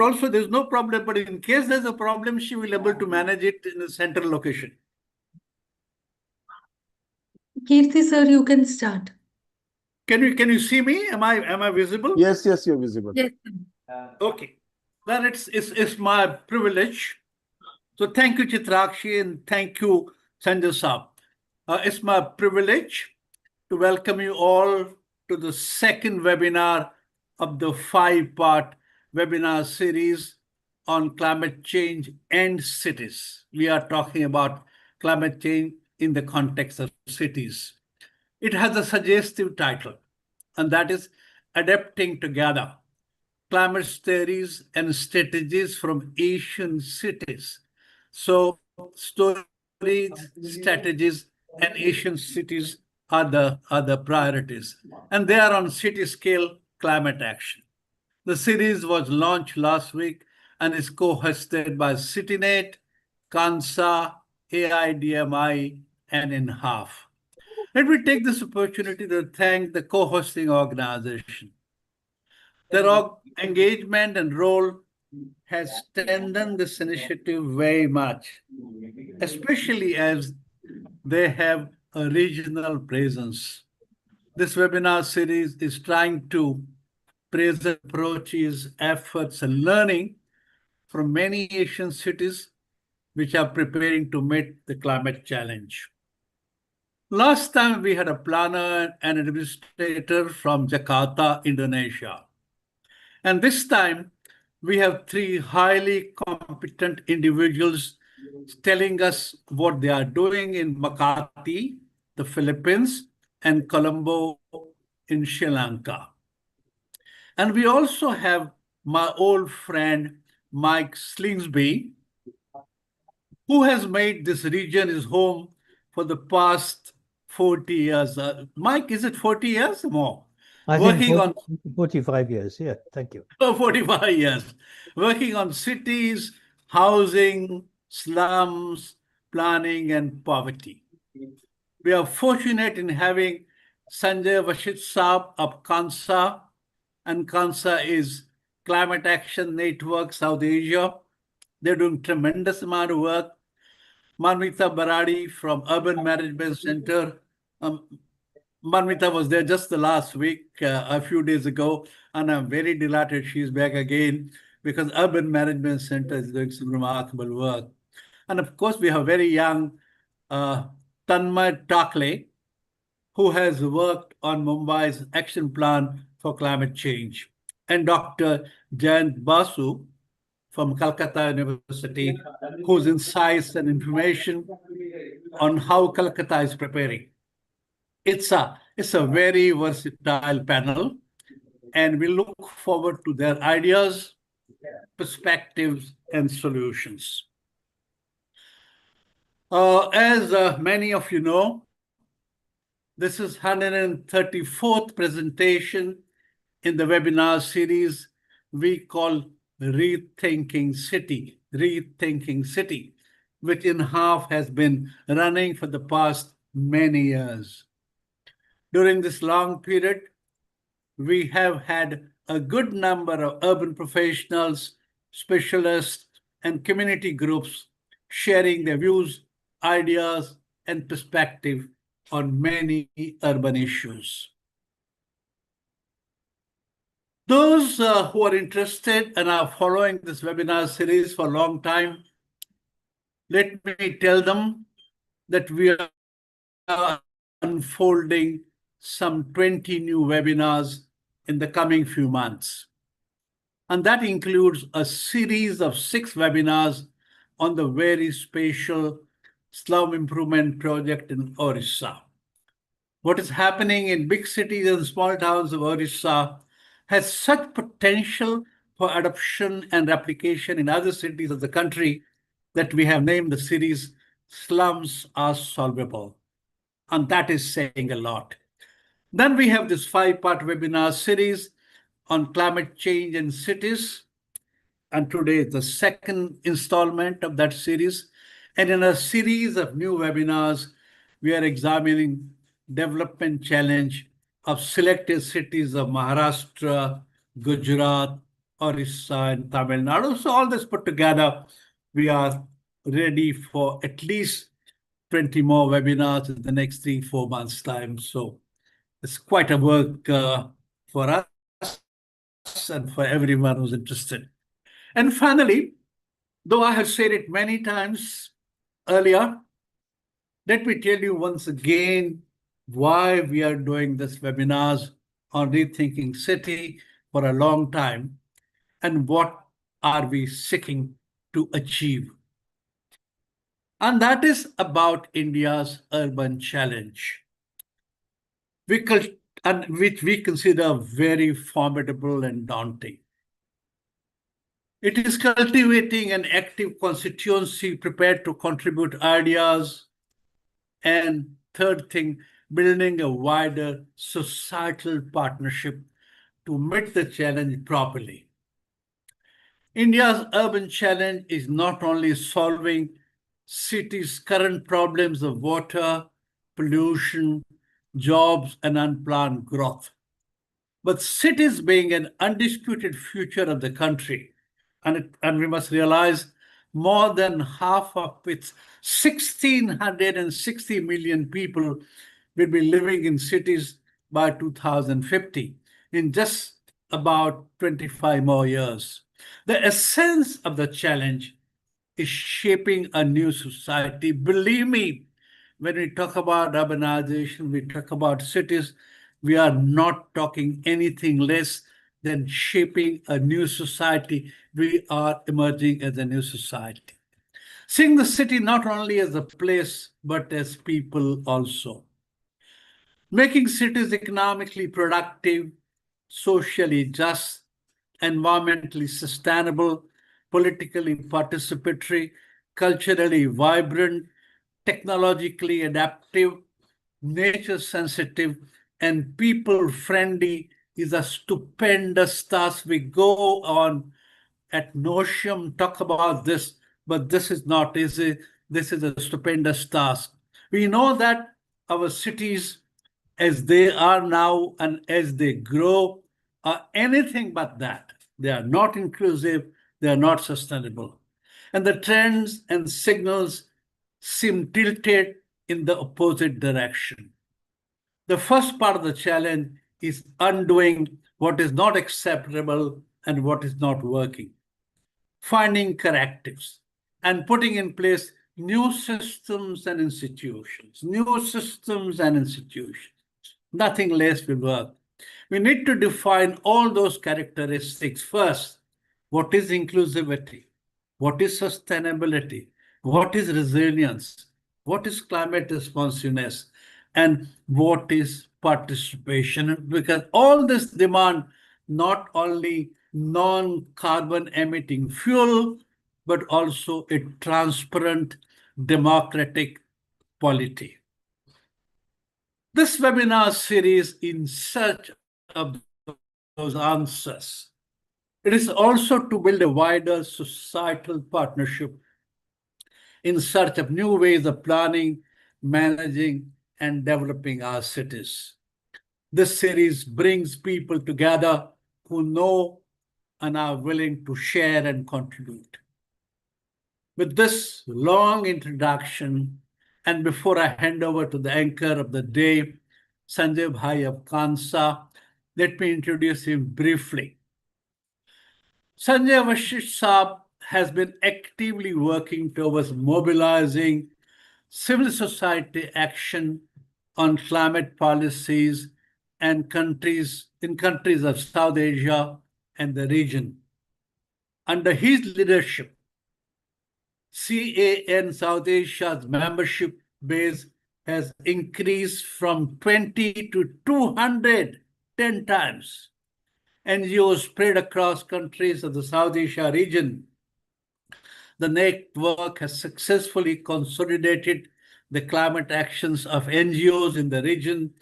also there's no problem, but in case there's a problem, she will be able to manage it in a central location. Kirti sir, you can start. Can you see me? Am I visible? Yes, you're visible. Yes. Okay. Then it's my privilege. So thank you, Chitrakshi, and thank you, Sanjay Saab. It's my privilege to welcome you all to the second webinar of the 5-part webinar series on climate change and cities. We are talking about climate change in the context of cities. It has a suggestive title, and that is Adapting Together, Climate Theories and Strategies from Asian Cities. So stories, strategies, and Asian cities are the priorities. And they are on city scale climate action. The series was launched last week and is co-hosted by CityNet, CANSA, AIDMI, and INHAF. Let me take this opportunity to thank the co-hosting organization. Their engagement and role has strengthened this initiative very much, especially as they have a regional presence. This webinar series is trying to present approaches, efforts, and learning from many Asian cities which are preparing to meet the climate challenge. Last time we had a planner and administrator from Jakarta, Indonesia. And this time we have 3 highly competent individuals telling us what they are doing in Makati, the Philippines, and Colombo in Sri Lanka. And we also have my old friend, Mike Singlsby, who has made this region his home for the past 40 years. Mike, is it 40 years or more? I think 45 years. Yeah, thank you. Oh, 45 years. Working on cities, housing, slums, planning, and poverty. We are fortunate in having Sanjay Vashist Saab of CANSA, and CANSA is Climate Action Network South Asia. They're doing tremendous amount of work. Manvita Baradi from Urban Management Center. Manvita was there just the last week, a few days ago, and I'm very delighted she's back again because Urban Management Center is doing some remarkable work. And of course, we have very young Tanmay Takle, who has worked on Mumbai's action plan for climate change, and Dr. Jayanta Basu from Calcutta University, whose insights and information on how Calcutta is preparing. It's a very versatile panel, and we look forward to their ideas, perspectives, and solutions. As many of you know, this is 134th presentation in the webinar series we call Rethinking City, which INHAF has been running for the past many years. During this long period, we have had a good number of urban professionals, specialists, and community groups sharing their views, ideas, and perspective on many urban issues. Those who are interested and are following this webinar series for a long time, let me tell them that we are unfolding some 20 new webinars in the coming few months. And that includes a series of 6 webinars on the very special slum improvement project in Orissa. What is happening in big cities and small towns of Orissa has such potential for adoption and replication in other cities of the country that we have named the series Slums Are Solvable. And that is saying a lot. Then we have this 5-part webinar series on climate change in cities. And today is the second installment of that series. And in a series of new webinars, we are examining development challenge of selected cities of Maharashtra, Gujarat, Orissa, and Tamil Nadu. So all this put together, we are ready for at least 20 more webinars in the next 3-4 months' time. So it's quite a work for us and for everyone who's interested. And finally, though I have said it many times earlier, let me tell you once again why we are doing this webinars on Rethinking City for a long time and what are we seeking to achieve. And that is about India's urban challenge, which we consider very formidable and daunting. It is cultivating an active constituency prepared to contribute ideas, and third thing, building a wider societal partnership to meet the challenge properly. India's urban challenge is not only solving cities' current problems of water, pollution, jobs, and unplanned growth, but cities being an undisputed future of the country. And we must realize more than half of its 1,660 million people will be living in cities by 2050, in just about 25 more years. The essence of the challenge is shaping a new society. Believe me, when we talk about urbanization, we talk about cities, we are not talking anything less than shaping a new society. We are emerging as a new society. Seeing the city not only as a place, but as people also. Making cities economically productive, socially just, environmentally sustainable, politically participatory, culturally vibrant, technologically adaptive, nature sensitive, and people friendly is a stupendous task. We go on at Notium, talk about this, but this is not easy. This is a stupendous task. We know that our cities, as they are now and as they grow, are anything but that. They are not inclusive, they are not sustainable. And the trends and signals seem tilted in the opposite direction. The first part of the challenge is undoing what is not acceptable and what is not working, finding correctives, and putting in place new systems and institutions. New systems and institutions. Nothing less will work. We need to define all those characteristics first. What is inclusivity? What is sustainability? What is resilience? What is climate responsiveness? And what is participation? Because all this demand not only non-carbon emitting fuel, but also a transparent democratic polity. This webinar series in search of those answers. It is also to build a wider societal partnership in search of new ways of planning, managing, and developing our cities. This series brings people together who know and are willing to share and contribute. With this long introduction, and before I hand over to the anchor of the day, Sanjay Bhai of Kansa, let me introduce him briefly. Sanjay Vashist Saab has been actively working towards mobilizing civil society action on climate policies and in countries of South Asia and the region. Under his leadership, CAN South Asia's membership base has increased from 20 to 210 times. NGOs spread across countries of the South Asia region. The network has successfully consolidated the climate actions of NGOs in the region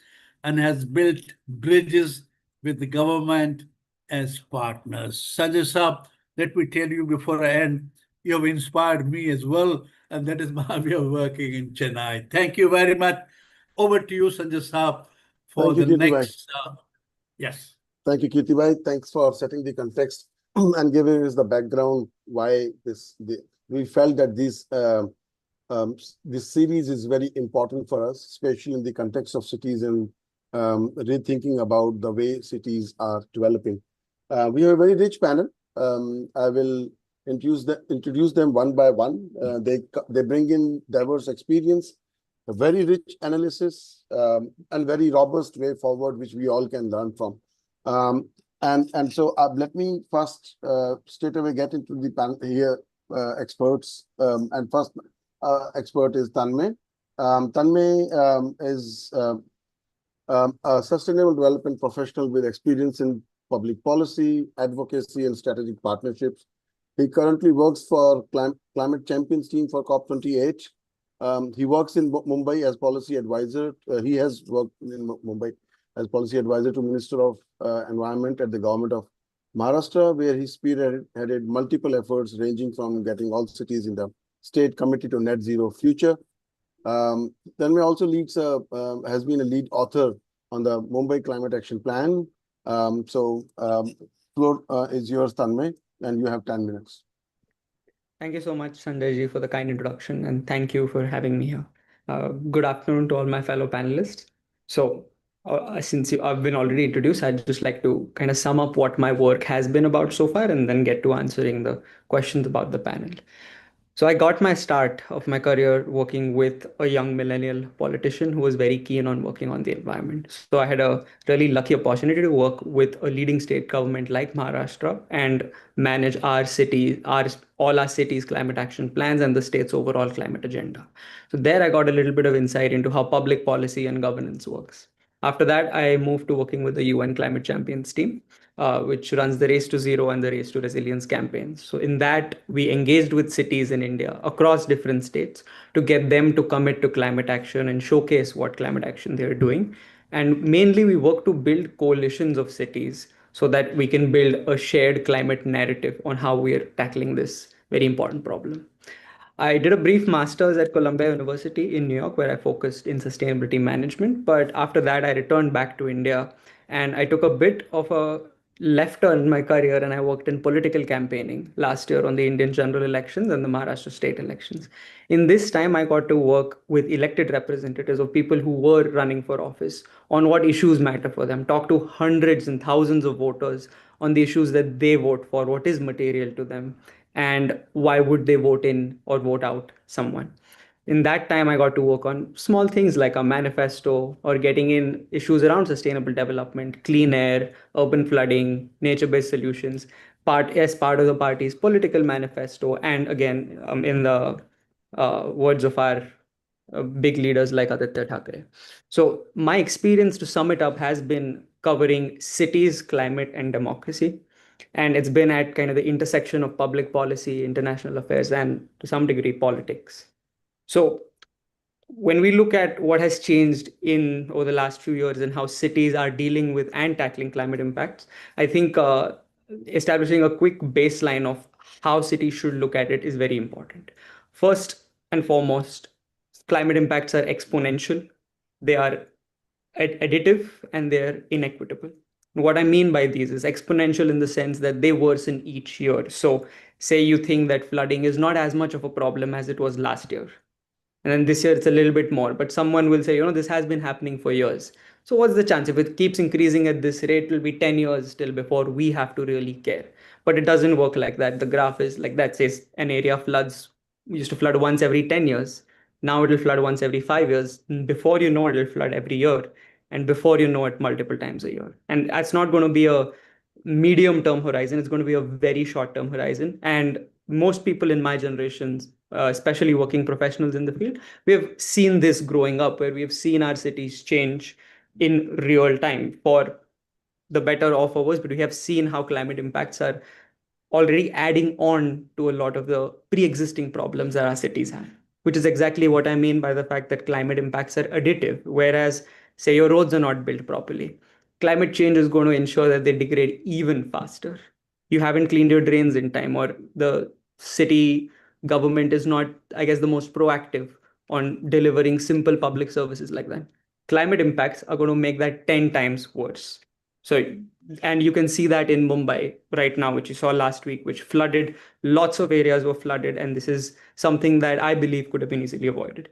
and has built bridges with the government as partners. Sanjay Saab, let me tell you before I end, you have inspired me as well, and that is why we are working in Chennai. Thank you very much. Over to you, Sanjay Saab, for Thank you, the Kirti bhai. next. Yes. Thank you, Kirti bhai. Thanks for setting the context and giving us the background why we felt that this series is very important for us, especially in the context of cities and rethinking about the way cities are developing. We have a very rich panel. I will introduce them one by one. They bring in diverse experience, a very rich analysis, and very robust way forward, which we all can learn from. So let me first straight away get into the panel here, experts. And first expert is Tanmay. Tanmay is a sustainable development professional with experience in public policy, advocacy, and strategic partnerships. He currently works for Climate Champions team for COP28. He works in Mumbai as policy advisor. He has worked in Mumbai as policy advisor to Minister of Environment at the government of Maharashtra, where he spearheaded multiple efforts ranging from getting all cities in the state committed to net zero future. Tanmay also has been a lead author on the Mumbai Climate Action Plan. Floor is yours, Tanmay, and you have 10 minutes. Thank you so much, Sanjay Ji, for the kind introduction, and thank you for having me here. Good afternoon to all my fellow panelists. Since I've been already introduced, I'd just like to kind of sum up what my work has been about so far and then get to answering the questions about the panel. So I got my start of my career working with a young millennial politician who was very keen on working on the environment. So I had a really lucky opportunity to work with a leading state government like Maharashtra and manage all our cities' climate action plans and the state's overall climate agenda. So there I got a little bit of insight into how public policy and governance works. After that, I moved to working with the UN Climate Champions team, which runs the Race to Zero and the Race to Resilience campaigns. So in that, we engaged with cities in India across different states to get them to commit to climate action and showcase what climate action they're doing. And mainly, we work to build coalitions of cities so that we can build a shared climate narrative on how we are tackling this very important problem. I did a brief master's at Columbia University in New York, where I focused in sustainability management. But after that, I returned back to India and I took a bit of a left turn in my career and I worked in political campaigning last year on the Indian general elections and the Maharashtra state elections. In this time, I got to work with elected representatives of people who were running for office on what issues matter for them, talk to hundreds and thousands of voters on the issues that they vote for, what is material to them, and why would they vote in or vote out someone. In that time, I got to work on small things like a manifesto or getting in issues around sustainable development, clean air, urban flooding, nature-based solutions, as part of the party's political manifesto, and again, in the words of our big leaders like Aditya Thackeray. So my experience, to sum it up, has been covering cities, climate, and democracy. And it's been at kind of the intersection of public policy, international affairs, and to some degree, politics. So when we look at what has changed over the last few years and how cities are dealing with and tackling climate impacts, I think establishing a quick baseline of how cities should look at it is very important. First and foremost, climate impacts are exponential. They are additive and they're inequitable. What I mean by these is exponential in the sense that they worsen each year. So say you think that flooding is not as much of a problem as it was last year. And then this year it's a little bit more, but someone will say, this has been happening for years. So what's the chance? If it keeps increasing at this rate, it will be 10 years still before we have to really care. But it doesn't work like that. The graph is like that, says an area used to flood once every 10 years. Now it'll flood once every 5 years. Before you know it, it'll flood every year. And before you know it, multiple times a year. And that's not going to be a medium-term horizon. It's going to be a very short-term horizon. And most people in my generations, especially working professionals in the field, we have seen this growing up, where we have seen our cities change in real time for the better or for worse, but we have seen how climate impacts are already adding on to a lot of the pre-existing problems that our cities have, which is exactly what I mean by the fact that climate impacts are additive, whereas say your roads are not built properly. Climate change is going to ensure that they degrade even faster. You haven't cleaned your drains in time, or the city government is not, I guess, the most proactive on delivering simple public services like that. Climate impacts are going to make that 10 times worse. So And you can see that in Mumbai right now, which you saw last week, which flooded, lots of areas were flooded. And this is something that I believe could have been easily avoided.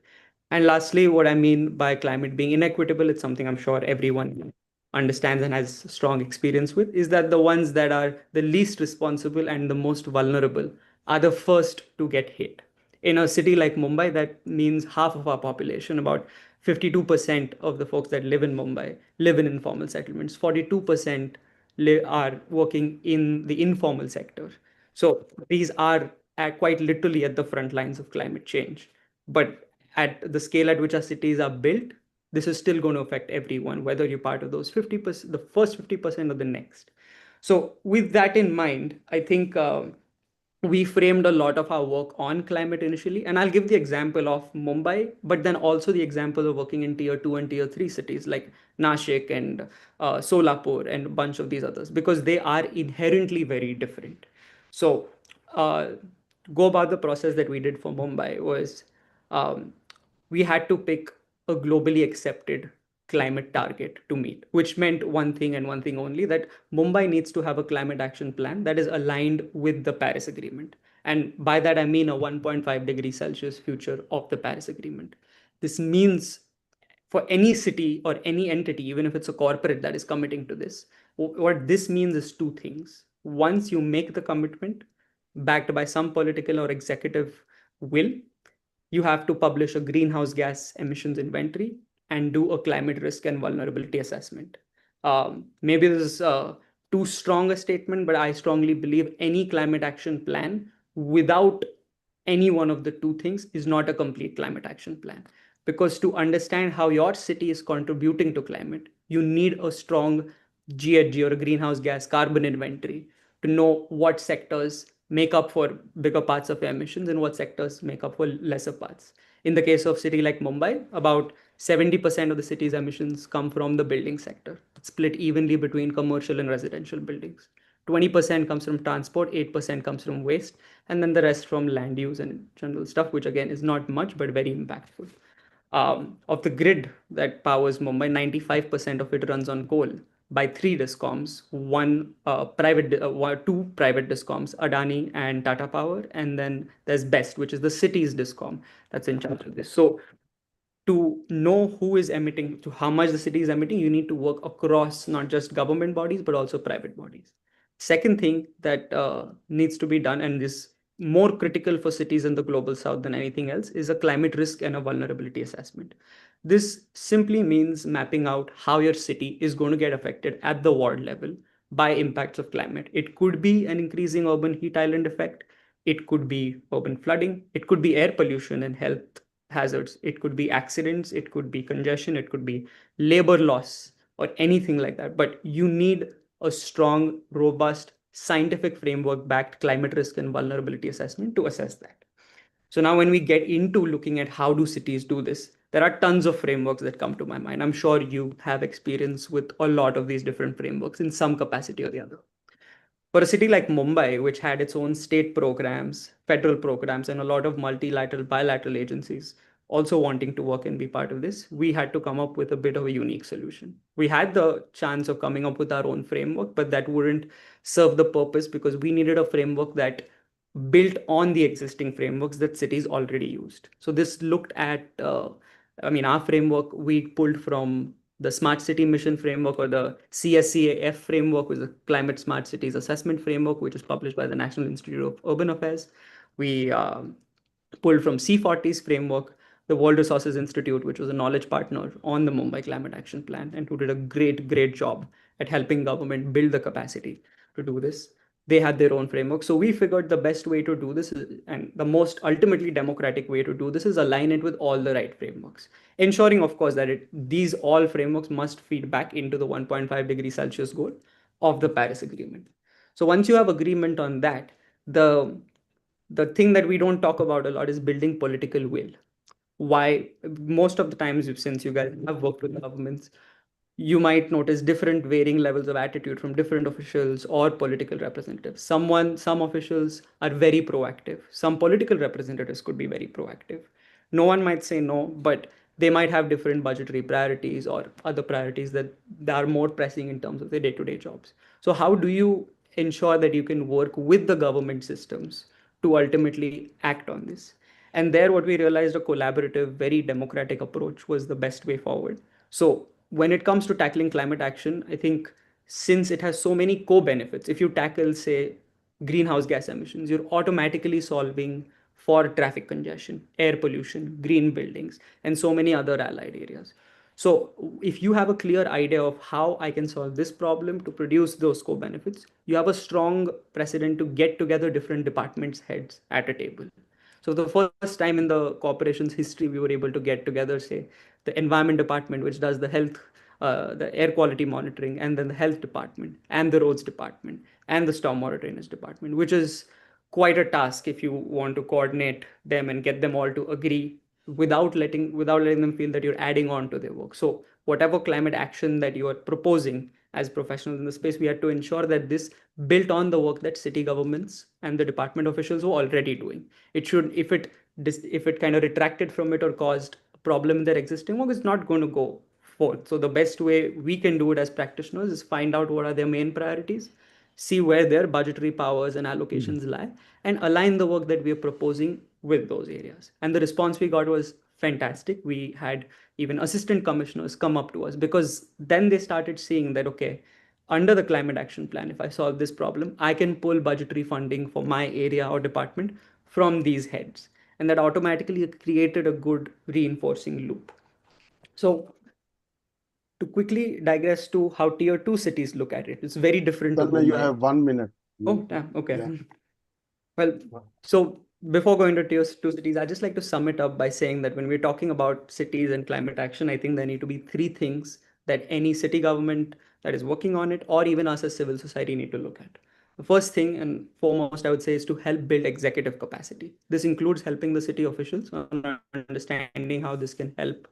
And lastly, what I mean by climate being inequitable, it's something I'm sure everyone understands and has strong experience with, is that the ones that are the least responsible and the most vulnerable are the first to get hit. In a city like Mumbai, that means half of our population, about 52% of the folks that live in Mumbai live in informal settlements. 42% are working in the informal sector. So these are quite literally at the front lines of climate change. But at the scale at which our cities are built, this is still going to affect everyone, whether you're part of those 50%, the first 50% or the next. So with that in mind, I think we framed a lot of our work on climate initially. And I'll give the example of Mumbai, but then also the example of working in tier 2 and tier 3 cities like Nashik and Solapur and a bunch of these others, because they are inherently very different. So uh, go about the process that we did for Mumbai was um, we had to pick a globally accepted climate target to meet, which meant one thing and one thing only, that Mumbai needs to have a climate action plan that is aligned with the Paris Agreement. And by that, I mean a 1.5 degrees Celsius future of the Paris Agreement. This means for any city or any entity, even if it's a corporate that is committing to this, what this means is two things. Once you make the commitment, backed by some political or executive will, you have to publish a greenhouse gas emissions inventory and do a climate risk and vulnerability assessment. Maybe this is too strong a statement, but I strongly believe any climate action plan without any one of the two things is not a complete climate action plan. Because to understand how your city is contributing to climate, you need a strong GHG or a greenhouse gas carbon inventory to know what sectors make up for bigger parts of emissions and what sectors make up for lesser parts. In the case of city like Mumbai, about 70% of the city's emissions come from the building sector, split evenly between commercial and residential buildings. 20% comes from transport, 8% comes from waste, and then the rest from land use and general stuff, which again is not much, but very impactful. Of the grid that powers Mumbai, 95% of it runs on coal by three discoms, two private discoms, Adani and Tata Power, and then there's BEST, which is the city's discom that's in charge of this. So to know who is emitting, to how much the city is emitting, you need to work across not just government bodies, but also private bodies. Second thing that needs to be done, and is more critical for cities in the global south than anything else, is a climate risk and a vulnerability assessment. This simply means mapping out how your city is going to get affected at the ward level by impacts of climate. It could be an increasing urban heat island effect. It could be urban flooding. It could be air pollution and health hazards. It could be accidents. It could be congestion. It could be labor loss or anything like that. But you need a strong, robust, scientific framework backed climate risk and vulnerability assessment to assess that. So now when we get into looking at how do cities do this, there are tons of frameworks that come to my mind. I'm sure you have experience with a lot of these different frameworks in some capacity or the other. For a city like Mumbai, which had its own state programs, federal programs, and a lot of multilateral, bilateral agencies also wanting to work and be part of this, we had to come up with a bit of a unique solution. We had the chance of coming up with our own framework, but that wouldn't serve the purpose because we needed a framework that built on the existing frameworks that cities already used. So this looked at, our framework we pulled from the Smart City Mission Framework, or the CSCAF framework, which is a Climate Smart Cities Assessment Framework, which is published by the National Institute of Urban Affairs. We pulled from C40's framework, the World Resources Institute, which was a knowledge partner on the Mumbai Climate Action Plan, and who did a great job at helping government build the capacity to do this. They had their own framework. So we figured the best way to do this is, and the most ultimately democratic way to do this, is align it with all the right frameworks, ensuring, of course, that these all frameworks must feed back into the 1.5 degrees Celsius goal of the Paris Agreement. So once you have agreement on that, the thing that we don't talk about a lot is building political will. Why most of the times, since you guys have worked with governments, you might notice different varying levels of attitude from different officials or political representatives. Some officials are very proactive. Some political representatives could be very proactive. No one might say no, but they might have different budgetary priorities or other priorities that are more pressing in terms of their day-to-day jobs. So how do you ensure that you can work with the government systems to ultimately act on this? And there, what we realized, a collaborative, very democratic approach was the best way forward. So when it comes to tackling climate action, I think since it has so many co-benefits, if you tackle, say, greenhouse gas emissions, you're automatically solving for traffic congestion, air pollution, green buildings, and so many other allied areas. So if you have a clear idea of how I can solve this problem to produce those co-benefits, you have a strong precedent to get together different departments' heads at a table. So the first time in the corporation's history, we were able to get together, say, the environment department, which does the health, the air quality monitoring, and then the health department, and the roads department, and the stormwater drainage department, which is quite a task if you want to coordinate them and get them all to agree without letting them feel that you're adding on to their work. So whatever climate action that you are proposing as professionals in the space, we had to ensure that this built on the work that city governments and the department officials were already doing. It should, if it kind of retracted from it or caused a problem in their existing work, it's not going to go forth. So the best way we can do it as practitioners is find out what are their main priorities, see where their budgetary powers and allocations lie, and align the work that we are proposing with those areas. And the response we got was fantastic. We had even assistant commissioners come up to us, because then they started seeing that, okay, under the climate action plan, if I solve this problem, I can pull budgetary funding for my area or department from these heads. And that automatically created a good reinforcing loop. So to quickly digress to how tier 2 cities look at it, it's very different to Tanmay, you Mumbai. have 1 minute. Oh, damn. Okay. Yeah. Well, so before going to tier 2 cities, I'd just like to sum it up by saying that when we're talking about cities and climate action, I think there need to be 3 things that any city government that is working on it, or even us as civil society, need to look at. The first thing and foremost, I would say, is to help build executive capacity. This includes helping the city officials on understanding how this can help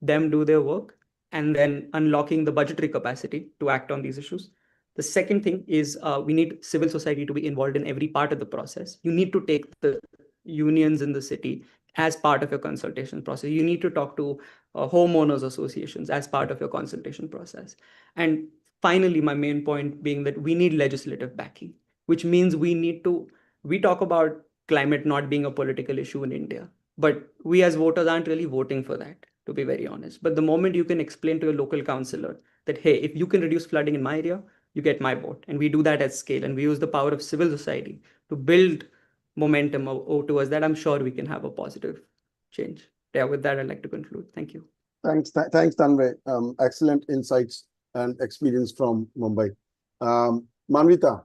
them do their work, and then unlocking the budgetary capacity to act on these issues. The second thing is we need civil society to be involved in every part of the process. You need to take the unions in the city as part of your consultation process. You need to talk to homeowners associations as part of your consultation process. And finally, my main point being that we need legislative backing, which means we talk about climate not being a political issue in India, but we as voters aren't really voting for that, to be very honest. But the moment you can explain to your local councillor that, hey, if you can reduce flooding in my area, you get my vote. And we do that at scale, and we use the power of civil society to build momentum towards that, I'm sure we can have a positive change. Yeah, with that, I'd like to conclude. Thank you. Thanks, Tanmay. Excellent insights and experience from Mumbai. Manvita,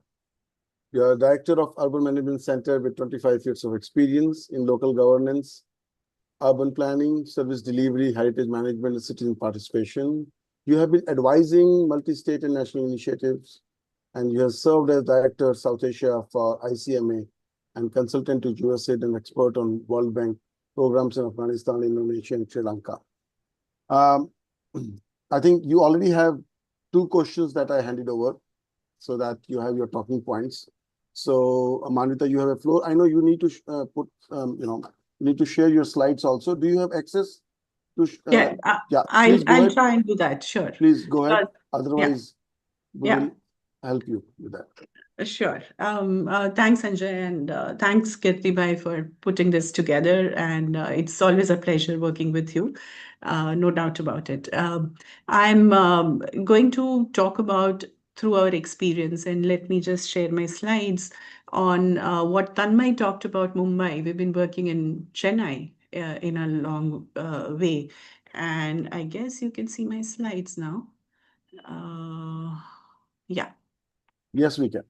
you're Director of Urban Management Center with 25 years of experience in local governance, urban planning, service delivery, heritage management, and citizen participation. You have been advising multi-state and national initiatives, and you have served as Director South Asia for ICMA and consultant to USAID and expert on World Bank programs in Afghanistan, Indonesia, and Sri Lanka. I think you already have 2 questions that I handed over so that you have your talking points. So, Manvita, you have a floor. I know you need to you need to share your slides also. Do you have access to? Yeah, Please go I'll ahead. try and do that. Sure. Please go ahead. Otherwise, we Yeah. will help you with that. Sure. Thanks, Sanjay, and thanks, Kirti for putting this together. And it's always a pleasure working with you, no doubt about it. I'm going to talk about through our experience, and let me just share my slides on what Tanmay talked about Mumbai. We've been working in Chennai in a long way, and I guess you can see my slides now. Yeah. Yes, we can.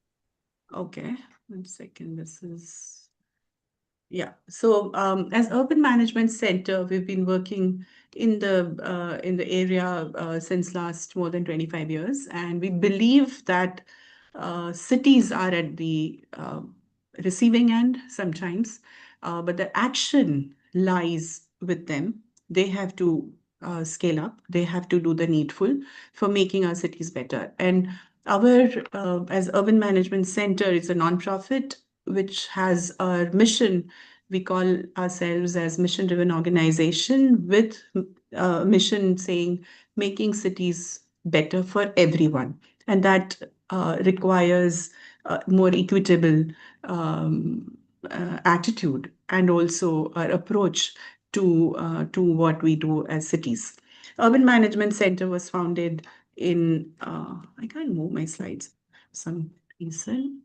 Okay, 1 second. This is, yeah. So as Urban Management Center, we've been working in the area since last more than 25 years, and we believe that cities are at the receiving end sometimes, but the action lies with them. They have to scale up. They have to do the needful for making our cities better. And our, as Urban Management Center, is a nonprofit which has our mission we call ourselves as mission-driven organization with a mission saying making cities better for everyone. And that requires a more equitable attitude and also our approach to what we do as cities. Urban Management Center was founded in, I can't move my slides for some reason.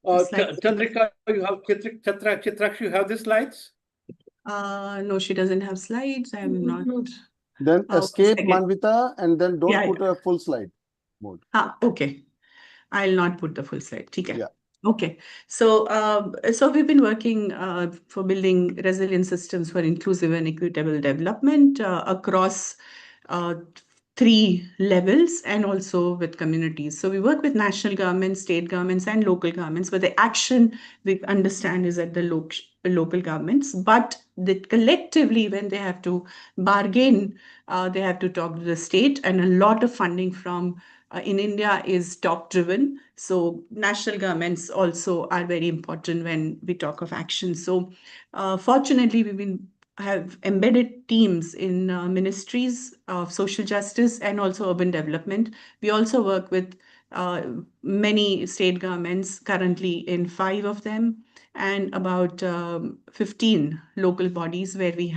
Slides. Chandrika, you have Chitrakshi, you have the slides? No, she doesn't have slides. I'm not. Then one escape second. Manvita and then don't Yeah, put a full slide mode. Okay. I'll not put the full slide. Okay. Yeah. Okay. So we've been working for building resilient systems for inclusive and equitable development across 3 levels and also with communities. So we work with national governments, state governments, and local governments, but the action we understand is at the local governments. But collectively, when they have to bargain, they have to talk to the state, and a lot of funding from in India is top driven. So national governments also are very important when we talk of action. So fortunately, have embedded teams in ministries of social justice and also urban development. We also work with many state governments, currently in 5 of them, and about 15 local bodies where we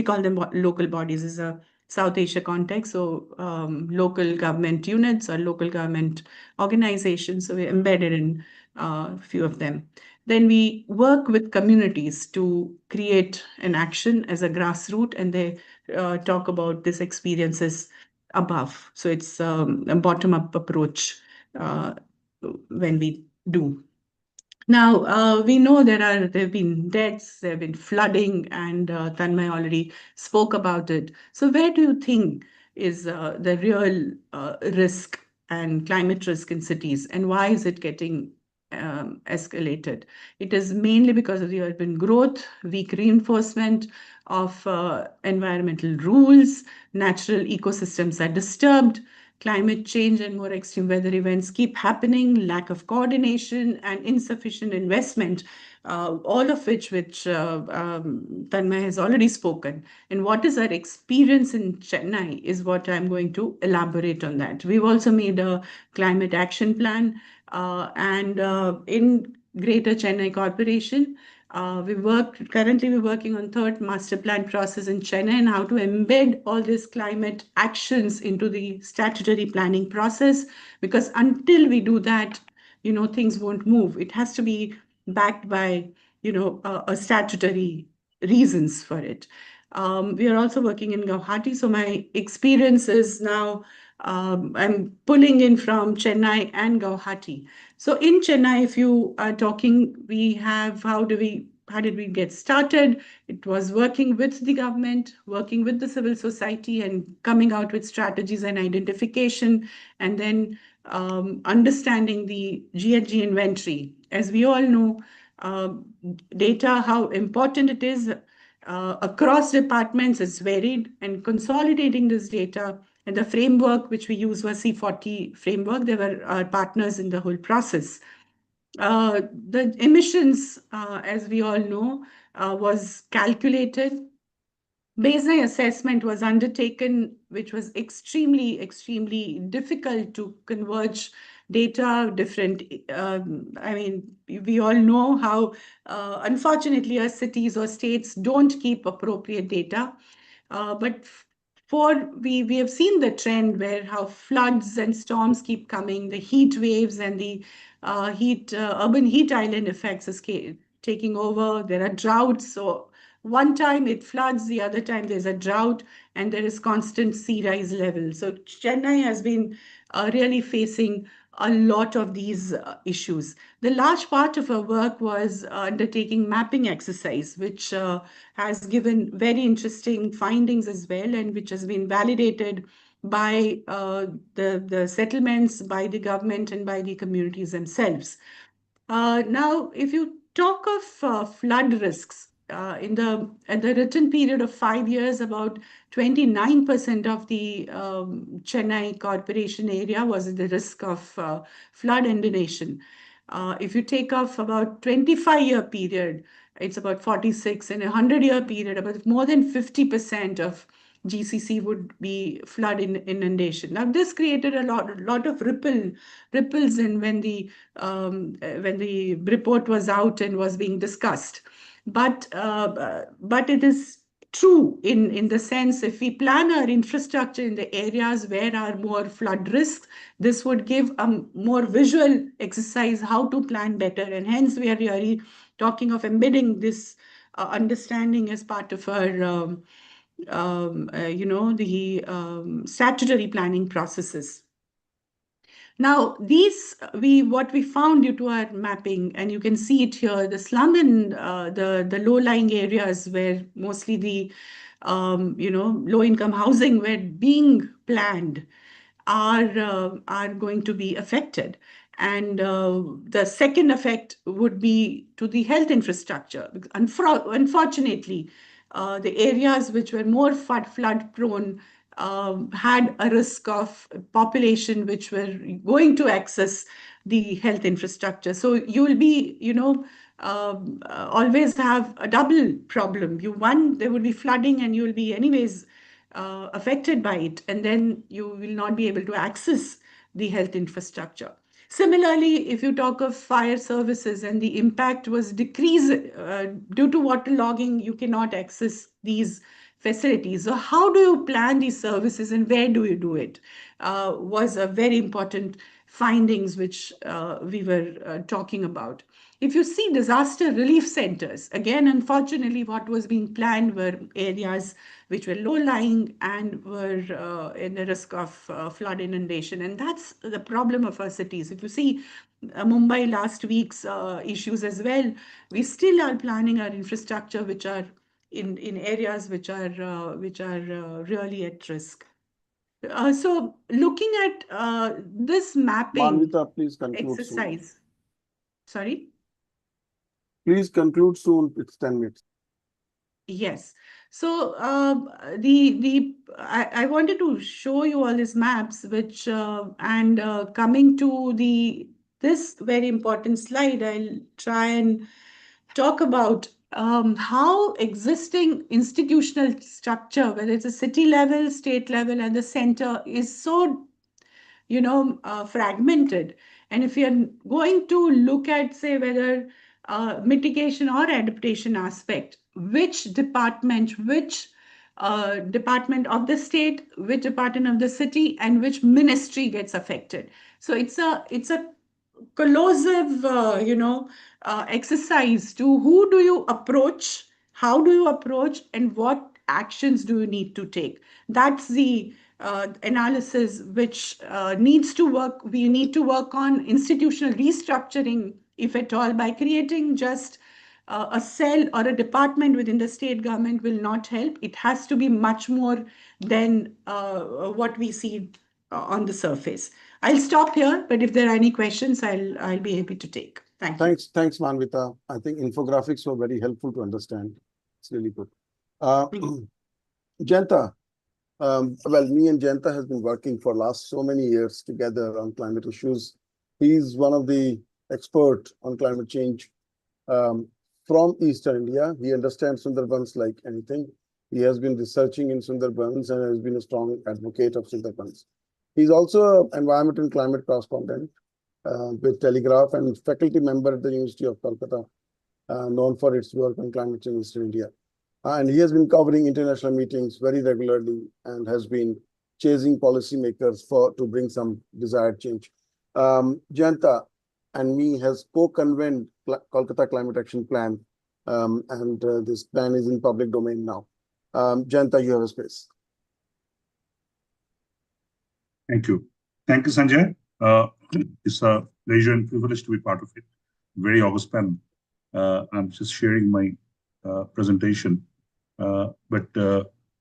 call them local bodies is a South Asia context. So local government units or local government organizations. So we're embedded in a few of them. Then we work with communities to create an action as a grassroots, and they talk about these experiences above. So it's a bottom-up approach when we do. Now, we know there have been deaths, there have been flooding, and Tanmay already spoke about it. So where do you think is the real risk and climate risk in cities, and why is it getting escalated? It is mainly because of the urban growth, weak reinforcement of environmental rules, natural ecosystems are disturbed, climate change and more extreme weather events keep happening, lack of coordination and insufficient investment, all of which Tanmay has already spoken. And what is our experience in Chennai is what I'm going to elaborate on that. We've also made a climate action plan, and in Greater Chennai Corporation, currently we're working on 3rd master plan process in Chennai and how to embed all these climate actions into the statutory planning process, because until we do that, things won't move. It has to be backed by, a statutory reasons for it. We are also working in Guwahati. So my experience is now I'm pulling in from Chennai and Guwahati. So in Chennai, if you are talking, we have how did we get started? It was working with the government, working with the civil society, and coming out with strategies and identification, and then understanding the GHG inventory. As we all know, data, how important it is across departments is varied, and consolidating this data and the framework which we use was C40 framework. They were our partners in the whole process. The emissions, as we all know, was calculated. Baseline assessment was undertaken, which was extremely, extremely difficult to converge data, different. We all know how, unfortunately, our cities or states don't keep appropriate data. But we have seen the trend where how floods and storms keep coming, the heat waves and the urban heat island effects is taking over. There are droughts. So one time it floods, the other time there's a drought, and there is constant sea rise level. So Chennai has been really facing a lot of these issues. The large part of our work was undertaking mapping exercise, which has given very interesting findings as well, and which has been validated by the settlements, by the government, and by the communities themselves. Now, if you talk of flood risks, at the written period of 5 years, about 29% of the Chennai Corporation area was at the risk of flood inundation. If you take off about 25-year period, it's about 46, and a 100-year period, about more than 50% of GCC would be flood inundation. Now, this created a lot of ripples in when the report was out and was being discussed. But it is true in the sense, if we plan our infrastructure in the areas where are more flood risks, this would give a more visual exercise how to plan better, and hence we are really talking of embedding this understanding as part of our statutory planning processes. Now, what we found due to our mapping, and you can see it here, the slum and the low-lying areas where mostly the low-income housing were being planned are going to be affected. And the second effect would be to the health infrastructure. Unfortunately, the areas which were more flood prone had a risk of population which were going to access the health infrastructure. So you will be, always have a double problem. There would be flooding, and you will be anyways affected by it, and then you will not be able to access the health infrastructure. Similarly, if you talk of fire services, and the impact was decreased due to waterlogging, you cannot access these facilities. So how do you plan these services, and where do you do it? Was a very important findings which we were talking about. If you see disaster relief centers, again, unfortunately, what was being planned were areas which were low-lying and were in the risk of flood inundation. And that's the problem of our cities. If you see Mumbai last week's issues as well, we still are planning our infrastructure which are in areas which are really at risk. So looking at this mapping Manvita, please conclude exercise. soon. Sorry? Please conclude soon. It's 10 minutes. Yes. So I wanted to show you all these maps, which coming to this very important slide, I'll try and talk about how existing institutional structure, whether it's a city level, state level, and the center, is so fragmented. And if you're going to look at, say, whether mitigation or adaptation aspect, which department of the state, which department of the city, and which ministry gets affected. So it's a collusive, exercise to who do you approach, how do you approach, and what actions do you need to take. That's the analysis which needs to work. We need to work on institutional restructuring, if at all. By creating just a cell or a department within the state government will not help. It has to be much more than what we see on the surface. I'll stop here, but if there are any questions, I'll be happy to take. Thank you. Thanks, Manvita. I think infographics were very helpful to understand. It's really good. Jayanta, well, me and Jayanta has been working for last so many years together on climate issues. He's one of the experts on climate change from Eastern India. He understands Sundarbans like anything. He has been researching in Sundarbans and has been a strong advocate of Sundarbans. He's also an environment and climate correspondent with Telegraph and faculty member at the University of Kolkata, known for its work on climate change in Eastern India. And he has been covering international meetings very regularly and has been chasing policymakers to bring some desired change. Jayanta and me has co-convened Kolkata Climate Action Plan, and this plan is in public domain now. Jayanta, you have a space. Thank you. Thank you, Sanjay. It's a pleasure and privilege to be part of it. Very august panel. I'm just sharing my presentation. But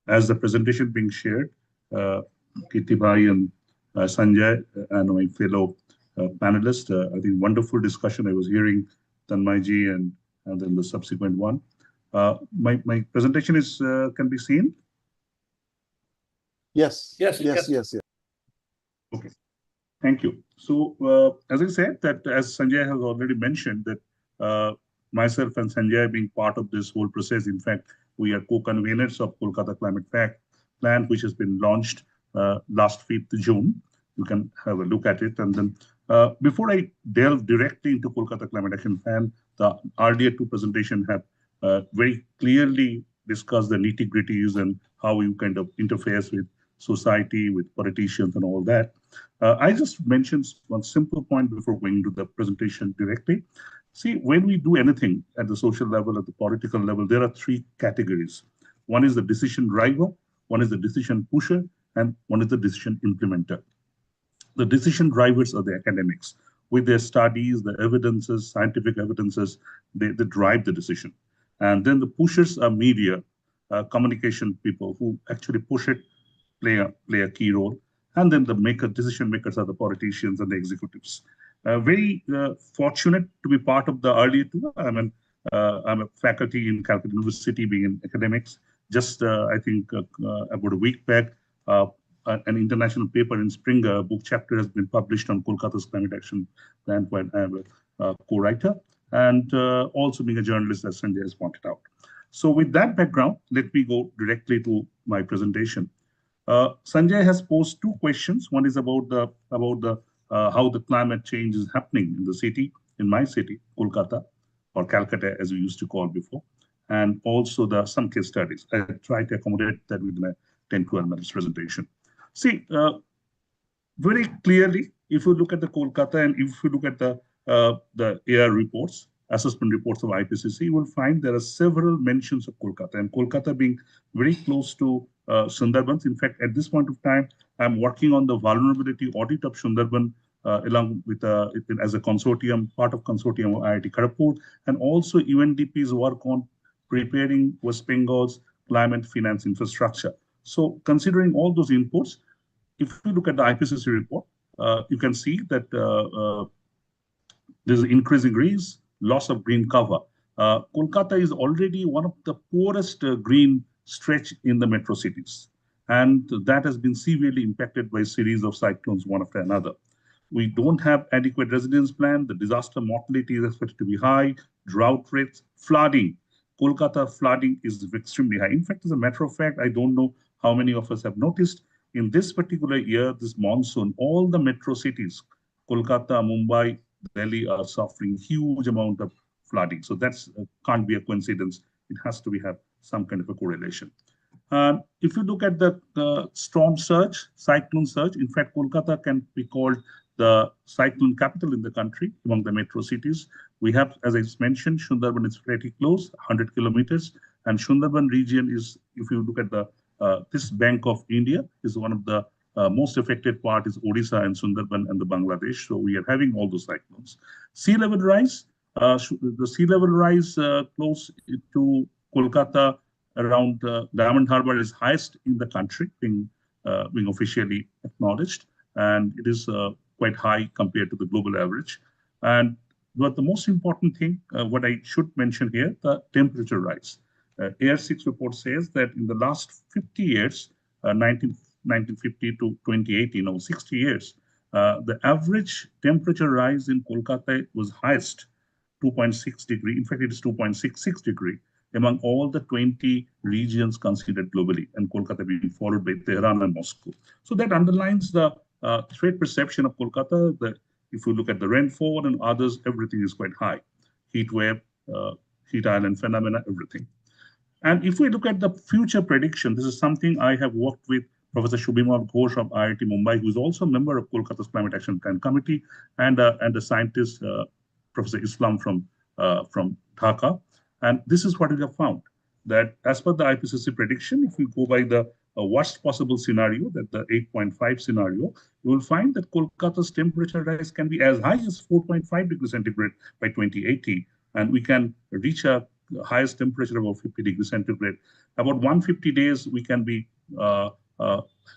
as the presentation being shared, Kirti Bhai and Sanjay and my fellow panelists, I think wonderful discussion. I was hearing Tanmay Ji and then the subsequent one. My presentation is can be seen? Yes. Yes. Yes. Okay. Thank you. So, as I said, that as Sanjay has already mentioned, that myself and Sanjay being part of this whole process, in fact, we are co-conveners of Kolkata Climate Pact Plan, which has been launched last 5th June. You can have a look at it. And then before I delve directly into Kolkata Climate Action Plan, the earlier two presentations have very clearly discussed the nitty-gritties and how you kind of interface with society, with politicians and all that. I just mentioned one simple point before going into the presentation directly. See, when we do anything at the social level, at the political level, there are three categories. One is the decision driver, one is the decision pusher, and one is the decision implementer. The decision drivers are the academics. With their studies, the evidences, scientific evidences, they drive the decision. And then the pushers are media, communication people who actually push it, play a key role. And then the decision makers are the politicians and the executives. Very fortunate to be part of the earlier two. I'm a faculty in Calcutta University, being in academics. Just I think about a week back, an international paper in Springer book chapter has been published on Kolkata's climate action plan, where I am a co-writer, and also being a journalist, as Sanjay has pointed out. So with that background, let me go directly to my presentation. Sanjay has posed two questions. One is about the how the climate change is happening in the city, in my city, Kolkata, or Calcutta, as we used to call before, and also some case studies. I try to accommodate that within a 10-12 minutes presentation. See, very clearly, if you look at the Kolkata and if you look at the AR reports, assessment reports of IPCC, you will find there are several mentions of Kolkata, and Kolkata being very close to Sundarbans. In fact, at this point of time, I'm working on the vulnerability audit of Sundarban along with as a consortium, part of consortium of IIT Kharagpur, and also UNDP's work on preparing West Bengal's climate finance infrastructure. So considering all those inputs, if you look at the IPCC report, you can see that there's increasing risks, loss of green cover. Kolkata is already one of the poorest green stretch in the metro cities. And that has been severely impacted by a series of cyclones, one after another. We don't have adequate resilience plan. The disaster mortality is expected to be high, drought rates, flooding. Kolkata flooding is extremely high. In fact, as a matter of fact, I don't know how many of us have noticed, in this particular year, this monsoon, all the metro cities, Kolkata, Mumbai, Delhi, are suffering huge amount of flooding. So that's can't be a coincidence. It has to have some kind of a correlation. If you look at the storm surge, cyclone surge, in fact, Kolkata can be called the cyclone capital in the country among the metro cities. We have, as I mentioned, Sundarban is pretty close, 100 kilometers. And Sundarban region is, if you look at the this bank of India, is one of the most affected part is Odisha and Sundarban and the Bangladesh. So we are having all those cyclones. Sea level rise, the sea level rise close to Kolkata around Diamond Harbour is highest in the country, being officially acknowledged, and it is quite high compared to the global average. And but the most important thing, what I should mention here, the temperature rise. AR6 report says that in the last 50 years, 1950 to 2018, or 60 years, the average temperature rise in Kolkata was highest, 2.6 degree. In fact, it is 2.66 degree among all the 20 regions considered globally, and Kolkata being followed by Tehran and Moscow. So that underlines the threat perception of Kolkata, that if you look at the rainfall and others, everything is quite high. Heat wave, heat island phenomena, everything. And if we look at the future prediction, this is something I have worked with Professor Shubhimar Ghosh of IIT Mumbai, who is also a member of Kolkata's Climate Action Plan Committee, and the scientist, Professor Islam from Dhaka. And this is what we have found, that as per the IPCC prediction, if we go by the worst possible scenario, that the 8.5 scenario, you will find that Kolkata's temperature rise can be as high as 4.5 degrees centigrade by 2080, and we can reach a highest temperature of about 50 degrees centigrade. About 150 days, we can be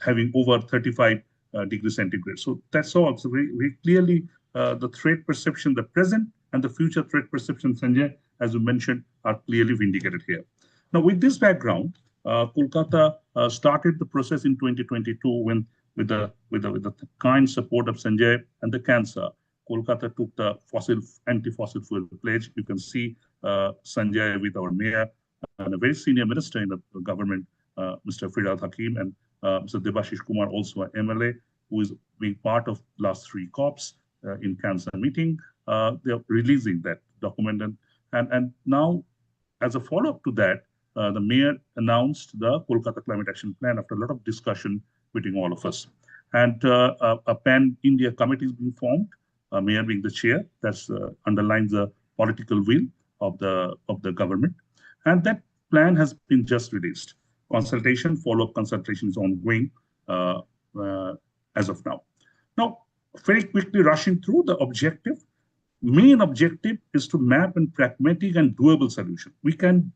having over 35 degrees centigrade. So that's all. So very clearly, the threat perception, the present and the future threat perception, Sanjay, as you mentioned, are clearly vindicated here. Now, with this background, Kolkata started the process in 2022 when with the kind support of Sanjay and the cancer, Kolkata took the anti-fossil fuel pledge. You can see Sanjay with our mayor and a very senior minister in the government, Mr. Firad Hakim, and Mr. Debashish Kumar, also an MLA, who is being part of last 3 COPs in cancer meeting. They are releasing that document, and now, as a follow-up to that, the mayor announced the Kolkata Climate Action Plan after a lot of discussion between all of us. And a pan-India committee is being formed, mayor being the chair. That underlines the political will of the government. And that plan has been just released. Follow-up consultation is ongoing as of now. Now, very quickly rushing through the objective. Main objective is to map a pragmatic and doable solution. We can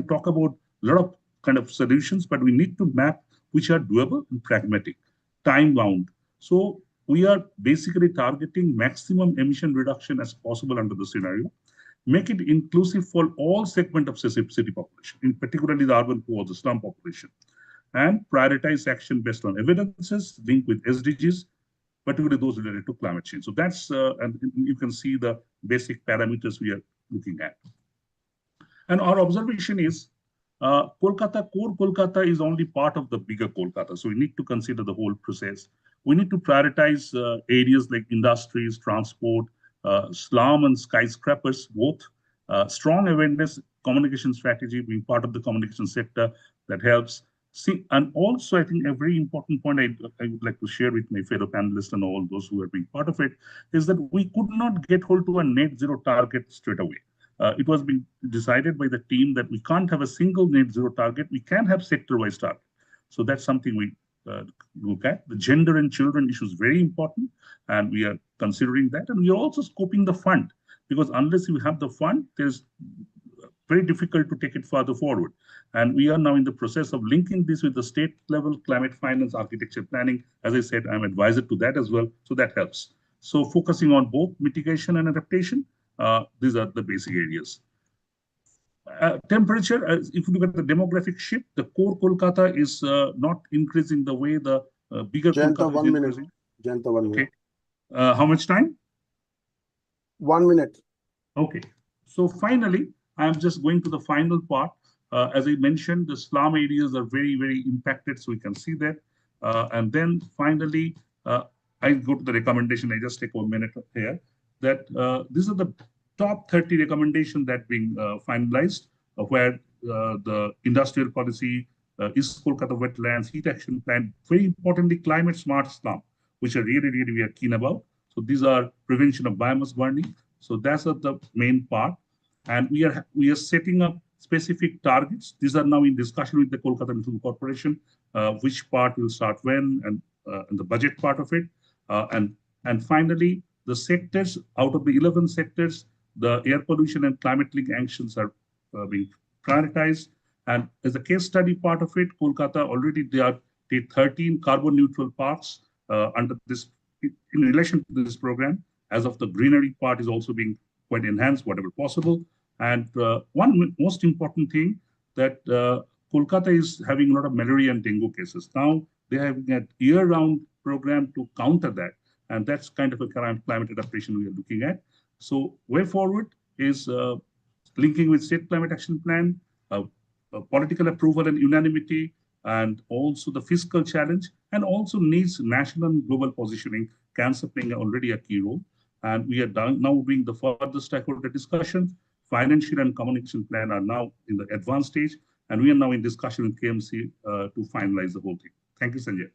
talk about a lot of kind of solutions, but we need to map which are doable and pragmatic, time-bound. So we are basically targeting maximum emission reduction as possible under the scenario, make it inclusive for all segments of city population, in particularly the urban poor, the slum population, and prioritize action based on evidences linked with SDGs, particularly those related to climate change. So that's, and you can see the basic parameters we are looking at. And our observation is core Kolkata is only part of the bigger Kolkata. So we need to consider the whole process. We need to prioritize areas like industries, transport, slum and skyscrapers, both. Strong awareness, communication strategy being part of the communication sector that helps. See, and also I think a very important point I would like to share with my fellow panelists and all those who are being part of it is that we could not get hold to a net zero target straight away. It was being decided by the team that we can't have a single net zero target. We can have sector-wise target. So that's something we look at. The gender and children issue is very important, and we are considering that. And we are also scoping the fund, because unless you have the fund, there's very difficult to take it further forward. And we are now in the process of linking this with the state level climate finance architecture planning. As I said, I'm advisor to that as well, so that helps. So focusing on both mitigation and adaptation, these are the basic areas. Temperature, if you look at the demographic shift, the core Kolkata is not increasing the way the bigger Jayanta, Kolkata 1 is minute. increasing. Jayanta, 1 minute. Okay. How much time? 1 minute. Okay. So finally, I'm just going to the final part. As I mentioned, the slum areas are very, very impacted, so we can see that. And then finally, I go to the recommendation. I just take 1 minute here. That these are the top 30 recommendations that being finalized, where the industrial policy, East Kolkata wetlands, heat action plan, very importantly, climate smart slum, which are really, really we are keen about. So these are prevention of biomass burning. So that's the main part. And we are setting up specific targets. These are now in discussion with the Kolkata Municipal Corporation, which part will start when, and the budget part of it. And finally, the sectors, out of the 11 sectors, the air pollution and climate link actions are being prioritized. And as a case study part of it, Kolkata already did 13 carbon neutral parks under this, in relation to this program. As of the greenery part is also being quite enhanced, whatever possible. And one most important thing that Kolkata is having a lot of malaria and dengue cases. Now they are having a year-round program to counter that. And that's kind of a climate adaptation we are looking at. So way forward is linking with state climate action plan, political approval and unanimity, and also the fiscal challenge, and also needs national and global positioning, cancer playing already a key role. And we are now doing the further stakeholder discussion. Financial and communication plan are now in the advanced stage, and we are now in discussion with KMC to finalize the whole thing. Thank you, Sanjay.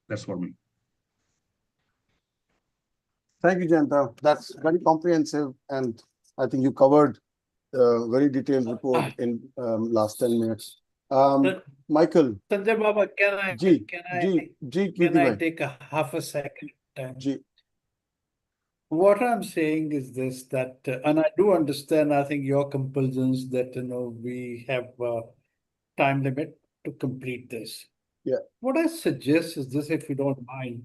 That's for me. Thank you, Jayanta. That's very comprehensive, and I think you covered a very detailed report in last 10 minutes. Michael. Sanjay Baba, can I Ji, take a half a second time? Ji. What I'm saying is this, that, and I do understand, I think your compulsions that, we have a time limit to complete this. Yeah. What I suggest is this, if you don't mind,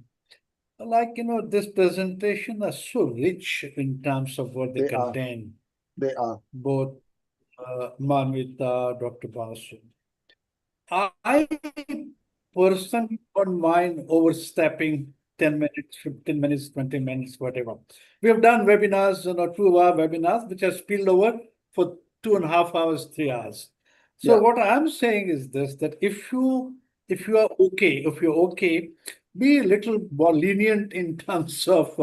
like, this presentation is so rich in terms of what they contain. They are. Both Manvita, Dr. Basu. I person don't mind overstepping 10 minutes, 15 minutes, 20 minutes, whatever. We have done webinars, 2-hour webinars, which have spilled over for 2.5 hours, 3 hours. So Yeah. what I'm saying is this, that if you're okay, be a little more lenient in terms of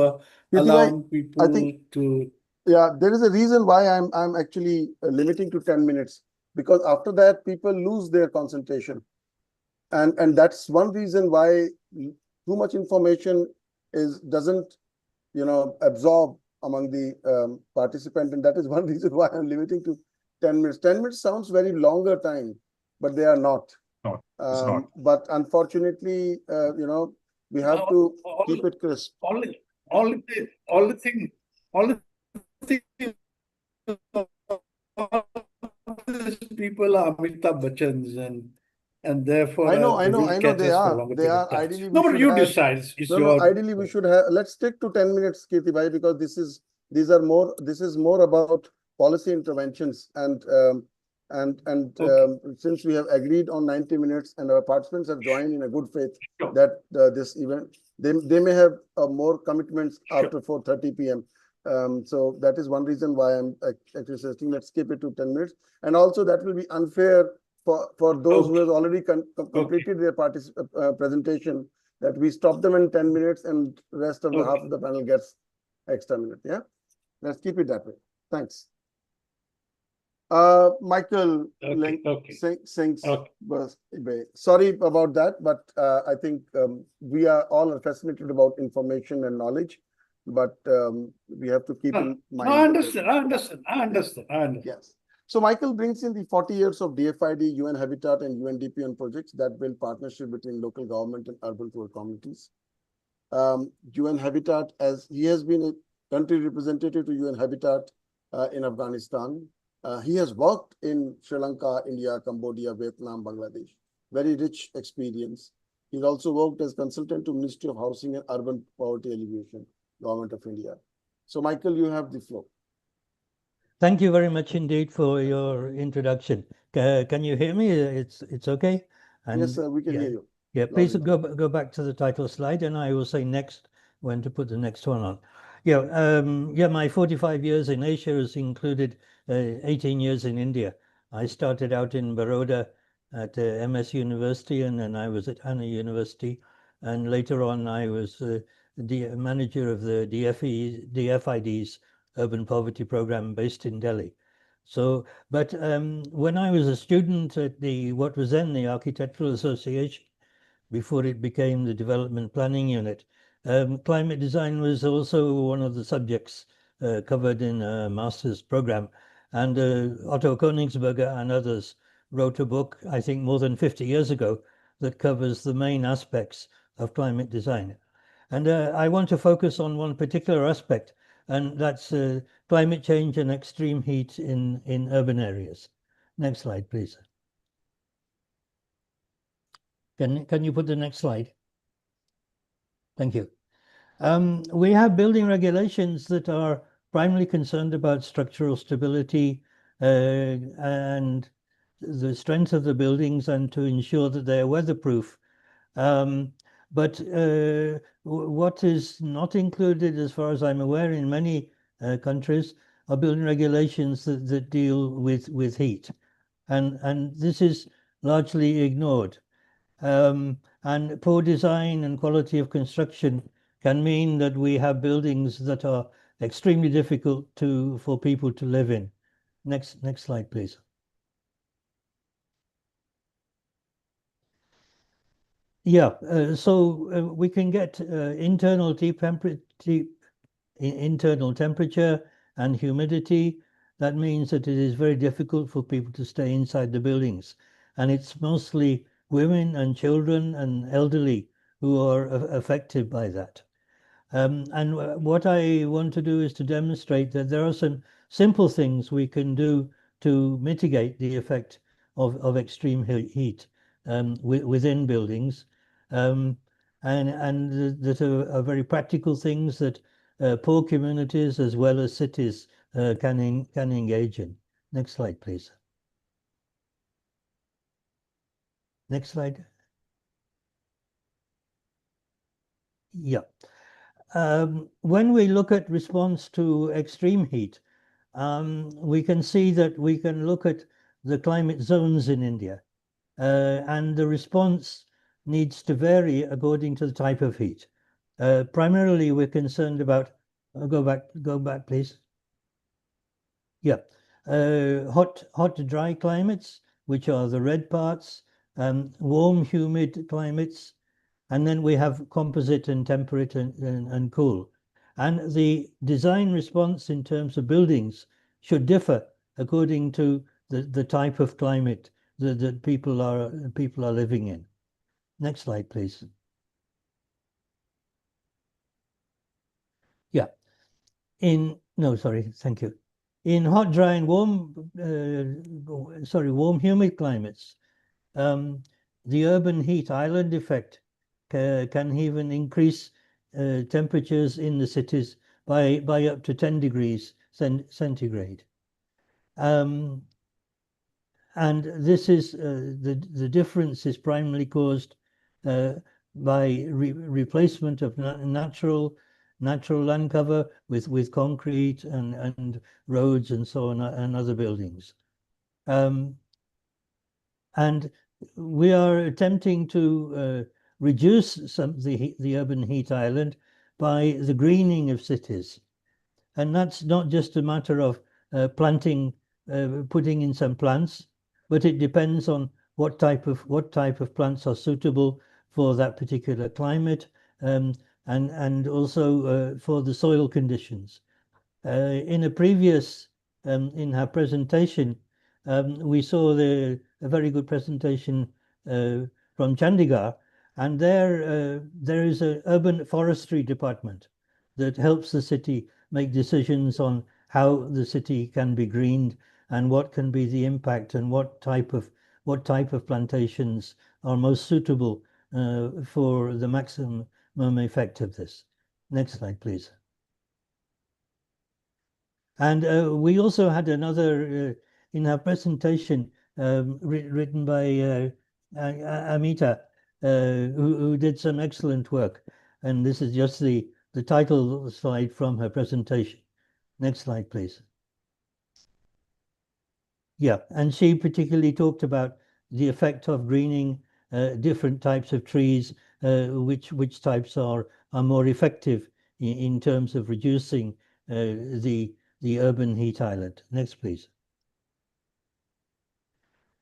allowing people to. Yeah, there is a reason why I'm actually limiting to 10 minutes, because after that people lose their concentration. And that's one reason why too much information doesn't absorb among the participant, and that is one reason why I'm limiting to 10 minutes. 10 minutes sounds very longer time, but they are not. No, it's not. But unfortunately, we have to keep it crisp. All the thing, these people are Amitabh Bachchans, and therefore I know they will catch they us for a are. longer They period are. of time. Ideally, we No, but should you have. decide. It's No, your. ideally we should have. Let's stick to 10 minutes, Kirti bhai, because this is more about policy interventions, and Okay. since we have agreed on 90 minutes and our participants have joined in a good faith Sure. that this event, they may have more commitments Sure. after 4:30 p.m. So that is one reason why I'm actually suggesting let's keep it to 10 minutes, and also that will be unfair for those who Okay. have already completed their presentation, that we stop them in 10 minutes and rest of the half Okay. of the panel gets extra minute. Yeah, let's keep it that way. Thanks. Michael Singh's sorry about that, but I think we are all fascinated about information and knowledge, but we have to keep in mind. No, I understand. Yes. So Michael brings in the 40 years of DFID, UN Habitat, and UNDP on projects that build partnership between local government and urban poor communities. UN Habitat, as he has been a country representative to UN Habitat in Afghanistan. He has worked in Sri Lanka, India, Cambodia, Vietnam, Bangladesh. Very rich experience. He's also worked as consultant to Ministry of Housing and Urban Poverty Alleviation, Government of India. So Michael, you have the floor. Thank you very much indeed for your introduction. Can you hear me? It's okay? And yes, sir, we can hear you. Yeah, please go back to the title slide, and I will say next when to put the next one on. Yeah, my 45 years in Asia has included 18 years in India. I started out in Baroda at MS University, and then I was at Anna University, and later on I was the manager of the DFID's Urban Poverty Program based in Delhi. So, but when I was a student at what was then the Architectural Association, before it became the Development Planning Unit, climate design was also one of the subjects covered in a master's program. And Otto Königsberger and others wrote a book, I think more than 50 years ago, that covers the main aspects of climate design. And I want to focus on one particular aspect, and that's climate change and extreme heat in urban areas. Next slide, please. Can you put the next slide? Thank you. We have building regulations that are primarily concerned about structural stability and the strength of the buildings and to ensure that they are weatherproof. But what is not included, as far as I'm aware, in many countries are building regulations that deal with heat. And this is largely ignored. And poor design and quality of construction can mean that we have buildings that are extremely difficult for people to live in. Next slide, please. Yeah, so we can get internal temperature and humidity. That means that it is very difficult for people to stay inside the buildings. And it's mostly women and children and elderly who are affected by that. And what I want to do is to demonstrate that there are some simple things we can do to mitigate the effect of extreme heat within buildings, and that are very practical things that poor communities as well as cities can engage in. Next slide, please. Next slide. Yeah. When we look at response to extreme heat, we can see that we can look at the climate zones in India, and the response needs to vary according to the type of heat. Primarily, we're concerned about, go back, please. Yeah, hot to dry climates, which are the red parts, warm, humid climates, and then we have composite and temperate and cool. And the design response in terms of buildings should differ according to the type of climate that people are living in. Next slide, please. Yeah. No, sorry, thank you. In hot, dry, and warm, warm, humid climates, the urban heat island effect can even increase temperatures in the cities by up to 10 degrees centigrade. And this is the difference is primarily caused by replacement of natural land cover with concrete and roads and so on and other buildings. And we are attempting to reduce the urban heat island by the greening of cities. And that's not just a matter of putting in some plants, but it depends on what type of plants are suitable for that particular climate, and also for the soil conditions. In a previous INHAF presentation, we saw a very good presentation from Chandigarh, and there is an urban forestry department that helps the city make decisions on how the city can be greened and what can be the impact and what type of plantations are most suitable for the maximum effect of this. Next slide, please. And we also had another in our presentation written by Amita, who did some excellent work. And this is just the title slide from her presentation. Next slide, please. Yeah, and she particularly talked about the effect of greening different types of trees, which types are more effective in terms of reducing the urban heat island. Next, please.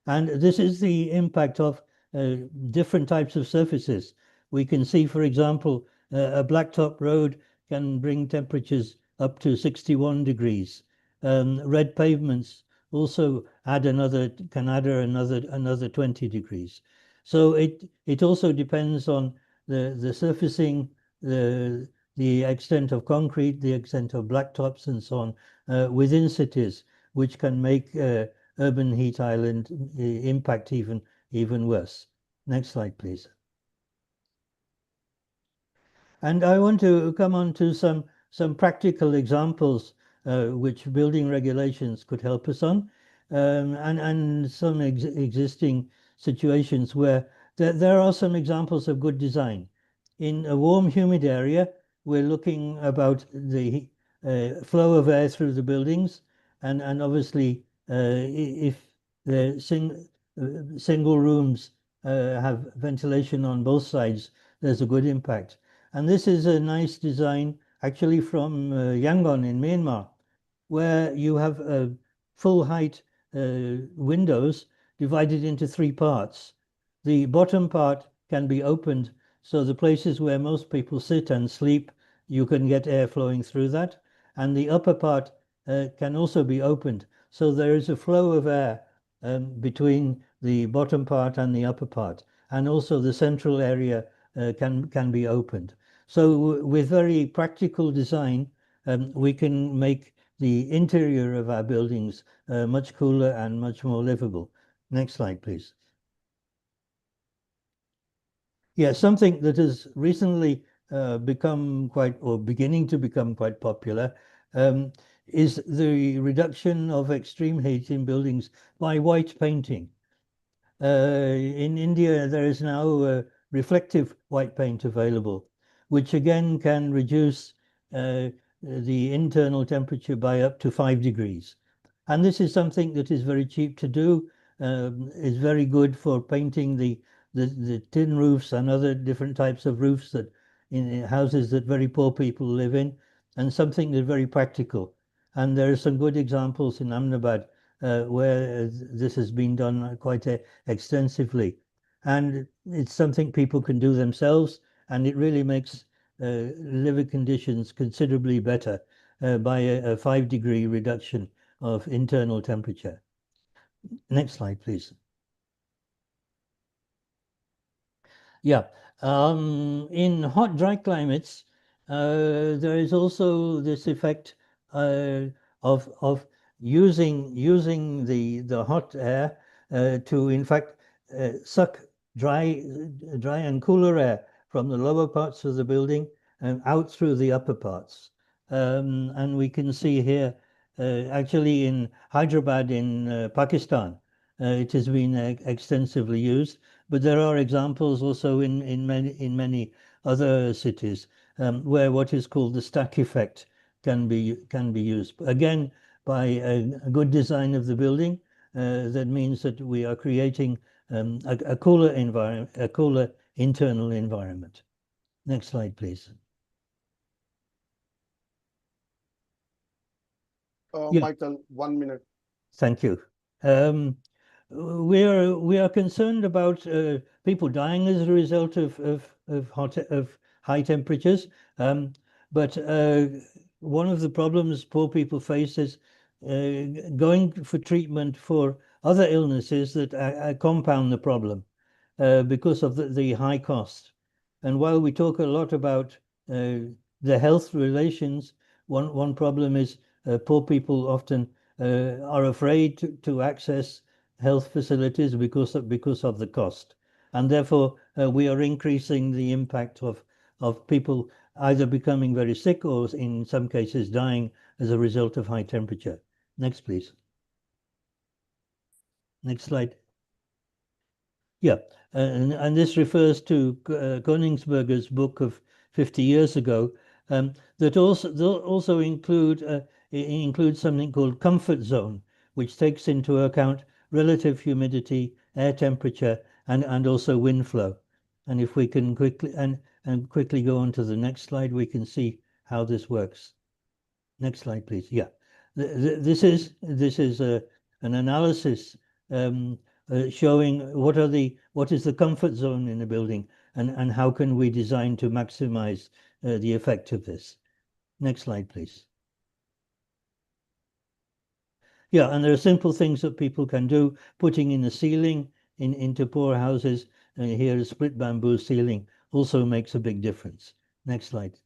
And this is the impact of different types of surfaces. We can see, for example, a blacktop road can bring temperatures up to 61 degrees. Red pavements also can add another 20 degrees. So it also depends on the surfacing, the extent of concrete, the extent of blacktops, and so on within cities, which can make urban heat island impact even worse. Next slide, please. And I want to come on to some practical examples which building regulations could help us on, and some existing situations where there are some examples of good design. In a warm, humid area, we're looking about the flow of air through the buildings, and obviously if the single rooms have ventilation on both sides, there's a good impact. And this is a nice design actually from Yangon in Myanmar, where you have full height windows divided into 3 parts. The bottom part can be opened, so the places where most people sit and sleep, you can get air flowing through that. And the upper part can also be opened, so there is a flow of air between the bottom part and the upper part. And also the central area can be opened. So with very practical design, we can make the interior of our buildings much cooler and much more livable. Next slide, please. Yeah, something that has recently become beginning to become quite popular is the reduction of extreme heat in buildings by white painting. In India, there is now reflective white paint available, which again can reduce the internal temperature by up to 5 degrees. And this is something that is very cheap to do, is very good for painting the tin roofs and other different types of roofs that in houses that very poor people live in, and something that's very practical. And there are some good examples in Ahmedabad where this has been done quite extensively. And it's something people can do themselves, and it really makes living conditions considerably better by a 5-degree reduction of internal temperature. Next slide, please. Yeah, in hot, dry climates, there is also this effect of using the hot air to, in fact, suck dry and cooler air from the lower parts of the building and out through the upper parts. And we can see here, actually in Hyderabad in Pakistan, it has been extensively used. But there are examples also in many other cities where what is called the stack effect can be used. Again, by a good design of the building, that means that we are creating a cooler environment, a cooler internal environment. Next slide, please. Yeah. Michael, 1 minute. Thank you. We are concerned about people dying as a result of high temperatures, but one of the problems poor people face is going for treatment for other illnesses that compound the problem because of the high cost. And while we talk a lot about the health relations, one problem is poor people often are afraid to access health facilities because of the cost, and therefore we are increasing the impact of people either becoming very sick or in some cases dying as a result of high temperature. Next, please. Next slide. Yeah, and this refers to Königsberger's book of 50 years ago that also includes something called comfort zone, which takes into account relative humidity, air temperature, and also wind flow. And if we can quickly go on to the next slide, we can see how this works. Next slide, please. Yeah, this is an analysis showing what is the comfort zone in a building and how can we design to maximize the effect of this. Next slide, please. Yeah, and there are simple things that people can do. Putting in a ceiling into poor houses, here a split bamboo ceiling also makes a big difference. Next slide.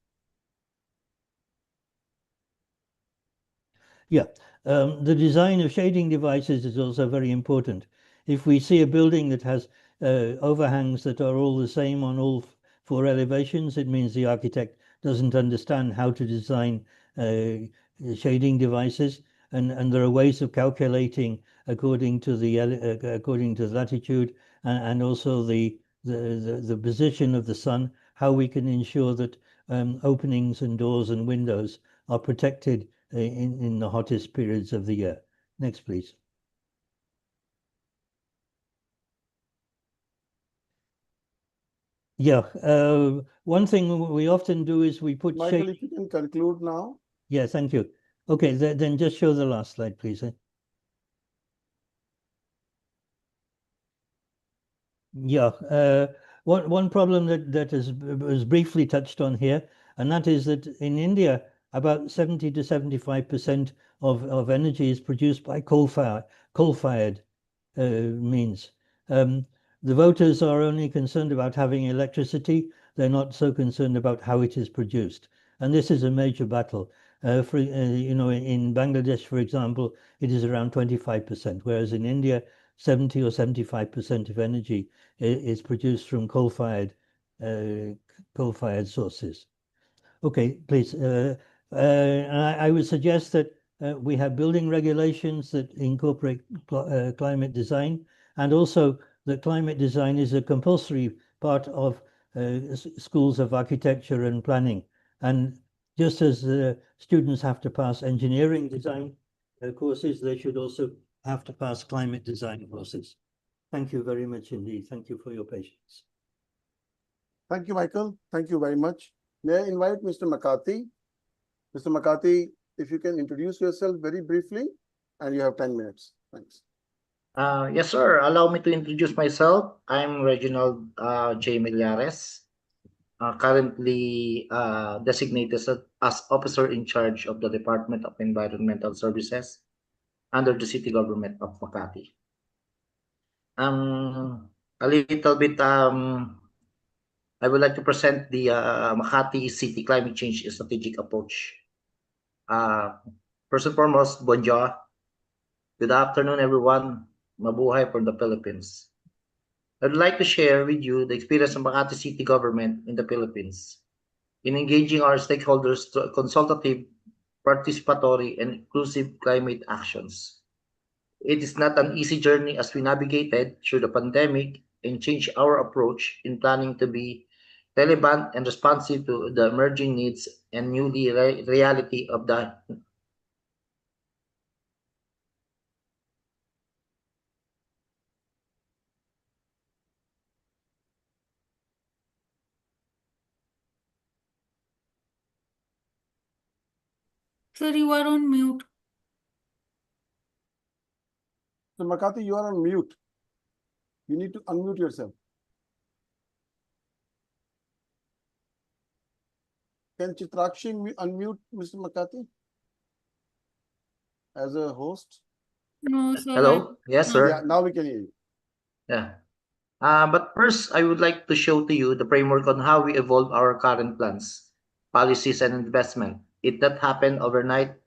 Yeah, the design of shading devices is also very important. If we see a building that has overhangs that are all the same on all 4 elevations, it means the architect doesn't understand how to design shading devices. And there are ways of calculating according to the latitude and also the position of the sun, how we can ensure that openings and doors and windows are protected in the hottest periods of the year. Next, please. Yeah, one thing we often do is we put Michael, if you can conclude now. Yeah, thank you. Okay, then just show the last slide, please. Yeah, one problem that was briefly touched on here, and that is that in India, about 70 to 75% of energy is produced by coal-fired means. The voters are only concerned about having electricity. They're not so concerned about how it is produced. And this is a major battle. In Bangladesh, for example, it is around 25%, whereas in India, 70 or 75% of energy is produced from coal-fired sources. Okay, please. I would suggest that we have building regulations that incorporate climate design, and also that climate design is a compulsory part of schools of architecture and planning. And just as students have to pass engineering design courses, they should also have to pass climate design courses. Thank you very much indeed. Thank you for your patience. Thank you, Michael. Thank you very much. May I invite Mr. McCarthy? Mr. McCarthy, if you can introduce yourself very briefly, and you have 10 minutes. Thanks. Yes, sir. Allow me to introduce myself. I'm Reginald J. Millarez, currently designated as officer in charge of the Department of Environmental Services under the City Government of Makati. A little bit, I would like to present the Makati City Climate Change Strategic Approach. First and foremost, bonjour. Good afternoon, everyone. Mabuhay from the Philippines. I'd like to share with you the experience of Makati City Government in the Philippines in engaging our stakeholders through consultative, participatory, and inclusive climate actions. It is not an easy journey as we navigated through the pandemic and changed our approach in planning to be relevant and responsive to the emerging needs and newly reality of the Sir, you are on mute. So, McCarthy, you are on mute. You need to unmute yourself. Can Chitrakshi unmute Mr. McCarthy as a host? No, sir. Hello? Yes, sir. Yeah, now we can hear you. Yeah. But first, I would like to show to you the framework on how we evolve our current plans, policies, and investment. It did not happen overnight,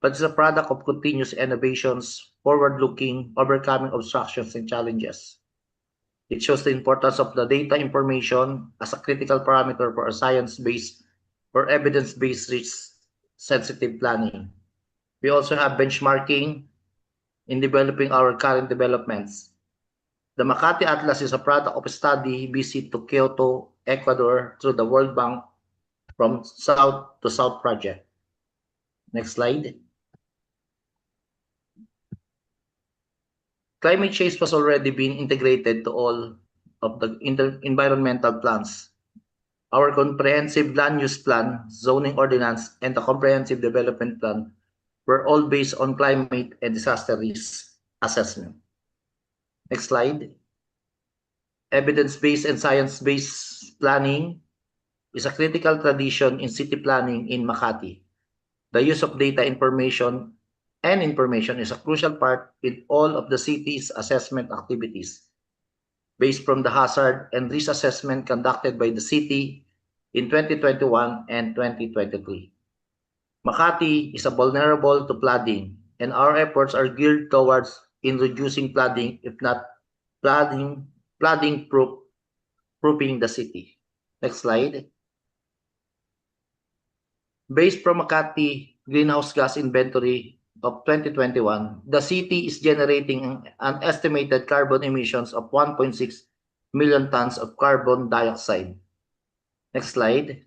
but it's a product of continuous innovations, forward-looking, overcoming obstructions and challenges. It shows the importance of the data information as a critical parameter for a science-based or evidence-based risk-sensitive planning. We also have benchmarking in developing our current developments. The Makati Atlas is a product of a study visit to Kyoto, Ecuador through the World Bank from South to South project. Next slide. Climate change was already being integrated to all of the environmental plans. Our comprehensive land use plan, zoning ordinance, and the comprehensive development plan were all based on climate and disaster risk assessment. Next slide. Evidence-based and science-based planning is a critical tradition in city planning in Makati. The use of data information is a crucial part in all of the city's assessment activities, based from the hazard and risk assessment conducted by the city in 2021 and 2023. Makati is vulnerable to flooding, and our efforts are geared towards in reducing flooding, if not flooding-proofing the city. Next slide. Based from Makati greenhouse gas inventory of 2021, the city is generating an estimated carbon emissions of 1.6 million tons of carbon dioxide. Next slide.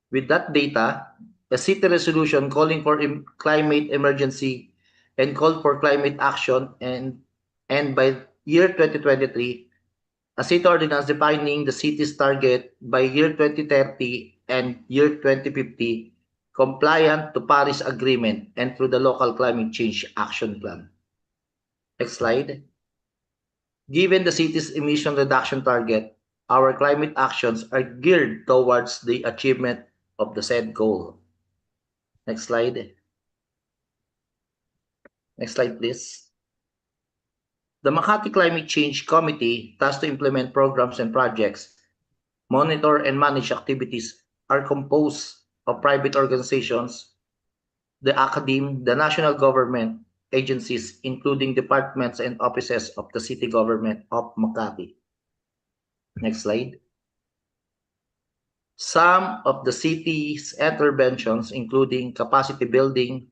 With that data, a city resolution calling for climate emergency and called for climate action, and by year 2023, a city ordinance defining the city's target by year 2030 and year 2050 compliant to Paris Agreement and through the local climate change action plan. Next slide. Given the city's emission reduction target, our climate actions are geared towards the achievement of the said goal. Next slide. Next slide, please. The Makati Climate Change Committee, tasked to implement programs and projects, monitor and manage activities, are composed of private organizations, the academe, the national government agencies, including departments and offices of the city government of Makati. Next slide. Some of the city's interventions, including capacity building,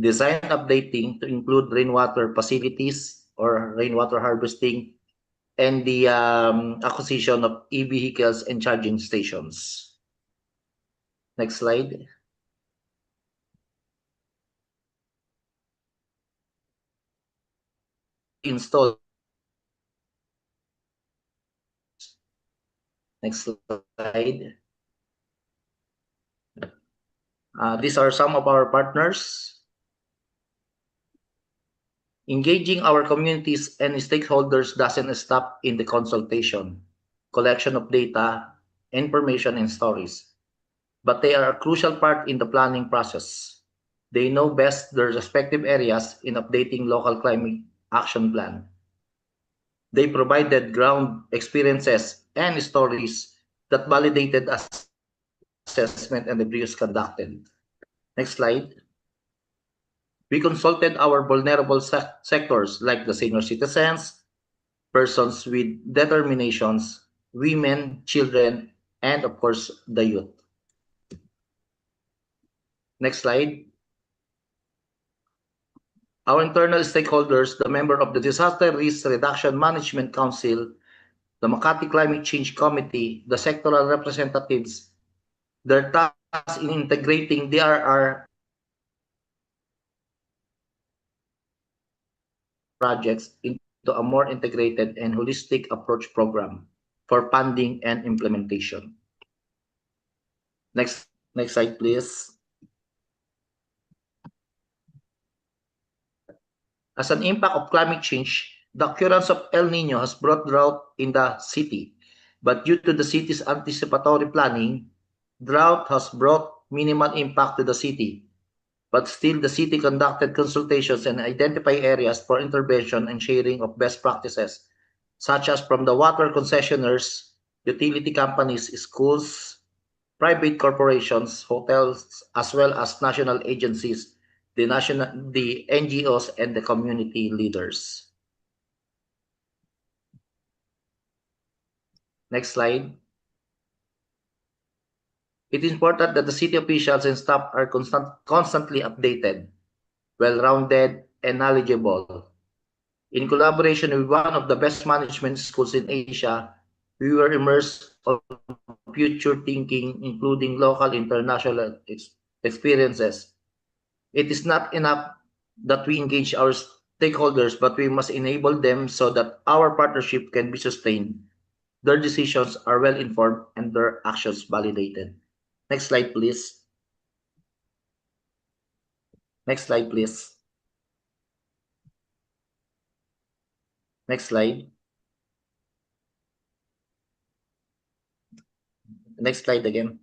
design updating to include rainwater facilities or rainwater harvesting, and the acquisition of e-vehicles and charging stations. Next slide. Install. Next slide. These are some of our partners. Engaging our communities and stakeholders doesn't stop in the consultation, collection of data, information, and stories, but they are a crucial part in the planning process. They know best their respective areas in updating local climate action plan. They provided ground experiences and stories that validated assessment and reviews conducted. Next slide. We consulted our vulnerable sectors like the senior citizens, persons with determinations, women, children, and of course, the youth. Next slide. Our internal stakeholders, the member of the Disaster Risk Reduction Management Council, the Makati Climate Change Committee, the sectoral representatives, their task in integrating DRR projects into a more integrated and holistic approach program for funding and implementation. Next slide, please. As an impact of climate change, the occurrence of El Nino has brought drought in the city. But due to the city's anticipatory planning, drought has brought minimal impact to the city. But still, the city conducted consultations and identified areas for intervention and sharing of best practices, such as from the water concessionaires, utility companies, schools, private corporations, hotels, as well as national agencies, the NGOs, and the community leaders. Next slide. It is important that the city officials and staff are constantly updated, well-rounded, and knowledgeable. In collaboration with one of the best management schools in Asia, we were immersed on future thinking, including local international experiences. It is not enough that we engage our stakeholders, but we must enable them so that our partnership can be sustained. Their decisions are well informed and their actions validated. Next slide, please. Next slide, please. Next slide. Next slide again.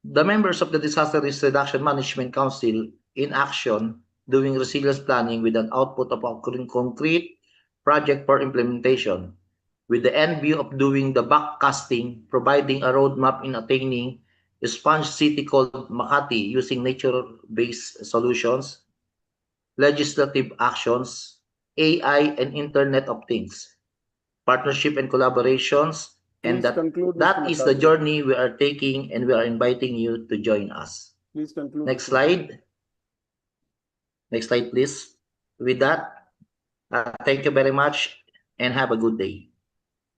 The members of the Disaster Risk Reduction Management Council in action, doing resilience planning with an output of a concrete project for implementation, with the end view of doing the backcasting, providing a roadmap in attaining a sponge city called Makati using nature-based solutions, legislative actions, AI and Internet of Things, partnership and collaborations, and Please conclude, that Mr. is the McCarthy. journey we are taking, and we are inviting you to join us. Please conclude. Next Mr. slide. Next slide, please. With that, thank you very much and have a good day.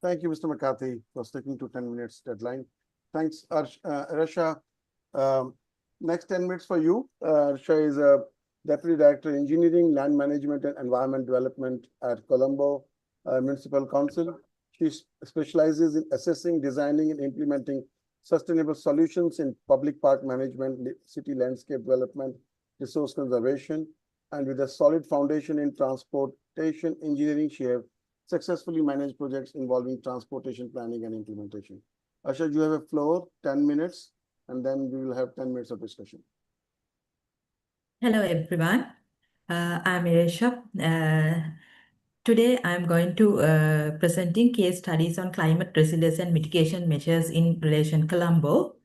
Thank you, Mr. McCarthy, for sticking to 10 minutes deadline. Thanks, Eresha. Next 10 minutes for you. Eresha is a Deputy Director, Engineering, Land Management and Environment Development at Colombo Municipal Council. She specializes in assessing, designing, and implementing sustainable solutions in public park management, city landscape development, resource conservation, and with a solid foundation in transportation engineering, she has successfully managed projects involving transportation planning and implementation. Asha, you have a floor, 10 minutes, and then we will have 10 minutes of discussion. Hello, everyone. I'm Eresha. Today, I'm going to presenting case studies on climate resilience and mitigation measures in relation Colombo.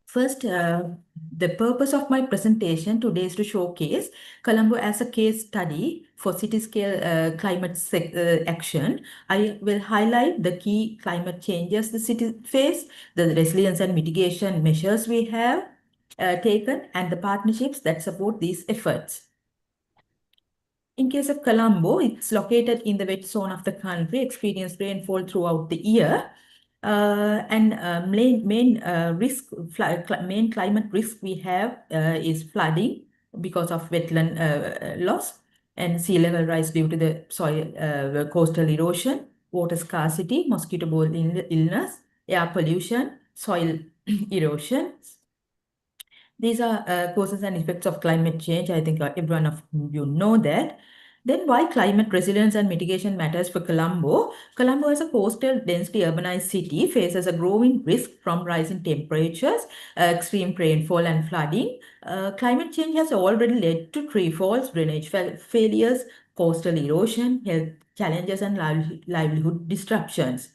First, the purpose of my presentation today is to showcase Colombo as a case study for city-scale climate action. I will highlight the key climate changes the city face, the resilience and mitigation measures we have, taken and the partnerships that support these efforts. In case of Colombo, it's located in the wet zone of the country, experienced rainfall throughout the year. Main climate risk we have is flooding because of wetland loss and sea level rise due to the soil coastal erosion, water scarcity, mosquito-borne illness, air pollution, soil erosion. These are causes and effects of climate change. I think everyone of you know that. Then why climate resilience and mitigation matters for Colombo? Colombo as a coastal densely urbanized city faces a growing risk from rising temperatures, extreme rainfall and flooding. Climate change has already led to tree falls, drainage failures, coastal erosion, health challenges and livelihood disruptions,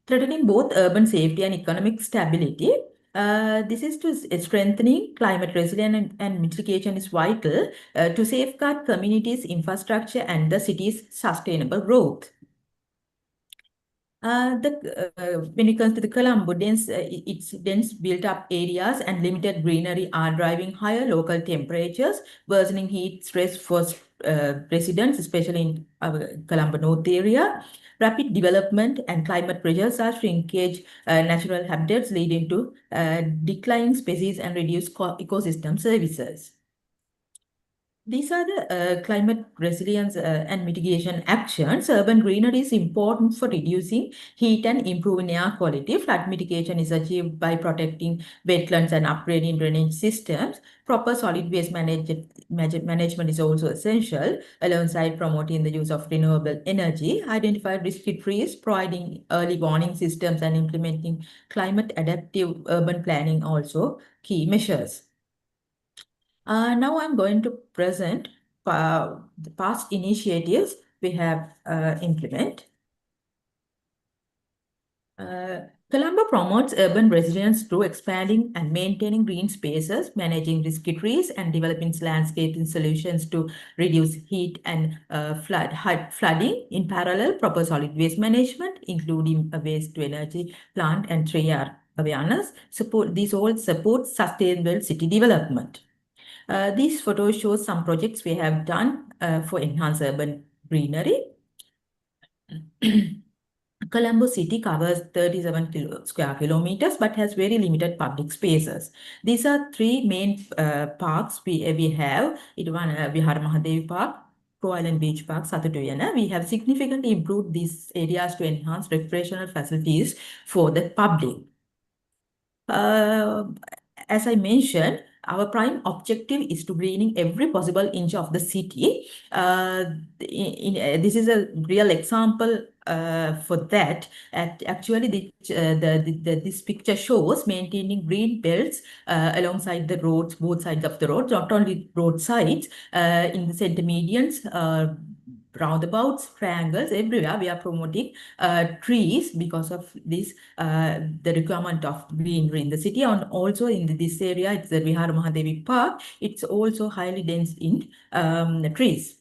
threatening both urban safety and economic stability. This is to strengthening climate resilience and mitigation is vital to safeguard communities' infrastructure and the city's sustainable growth. When it comes to the Colombo, its dense built-up areas and limited greenery are driving higher local temperatures, worsening heat stress for residents, especially in our Colombo North area. Rapid development and climate pressures are shrinkage natural habitats, leading to declining species and reduced ecosystem services. These are the climate resilience and mitigation actions. Urban greenery is important for reducing heat and improving air quality. Flood mitigation is achieved by protecting wetlands and upgrading drainage systems. Proper solid waste management is also essential, alongside promoting the use of renewable energy. Identify risky trees, providing early warning systems, and implementing climate adaptive urban planning also key measures. Now I'm going to present the past initiatives we have implemented. Colombo promotes urban resilience through expanding and maintaining green spaces, managing risky trees, and developing landscaping solutions to reduce heat and flooding. In parallel, proper solid waste management, including a waste-to-energy plant and 3R awareness, these all support sustainable city development. These photos show some projects we have done for enhanced urban greenery. Colombo city covers 37 square kilometers but has very limited public spaces. These are three main parks we have. One Vihara Mahadevi Park, Pro Island Beach Park, Satutuyana. We have significantly improved these areas to enhance recreational facilities for the public. As I mentioned, our prime objective is to greening every possible inch of the city. This is a real example for that. Actually, this picture shows maintaining green belts alongside the roads, both sides of the road, not only road sides, in the center medians, roundabouts, triangles, everywhere we are promoting trees because of this, the requirement of greenery in the city. And also in this area, it's the Vihara Mahadevi Park. It's also highly dense in trees.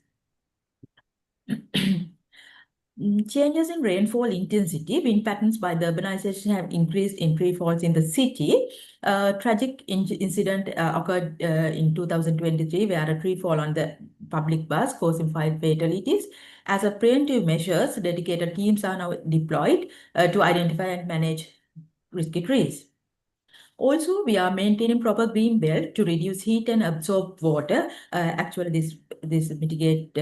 Changes in rainfall intensity, wind patterns by the urbanization have increased in tree falls in the city. Tragic incident occurred in 2023 where a tree fall on the public bus causing 5 fatalities. As a preventive measures, dedicated teams are now deployed to identify and manage risky trees. Also, we are maintaining proper green belt to reduce heat and absorb water. Actually, this mitigate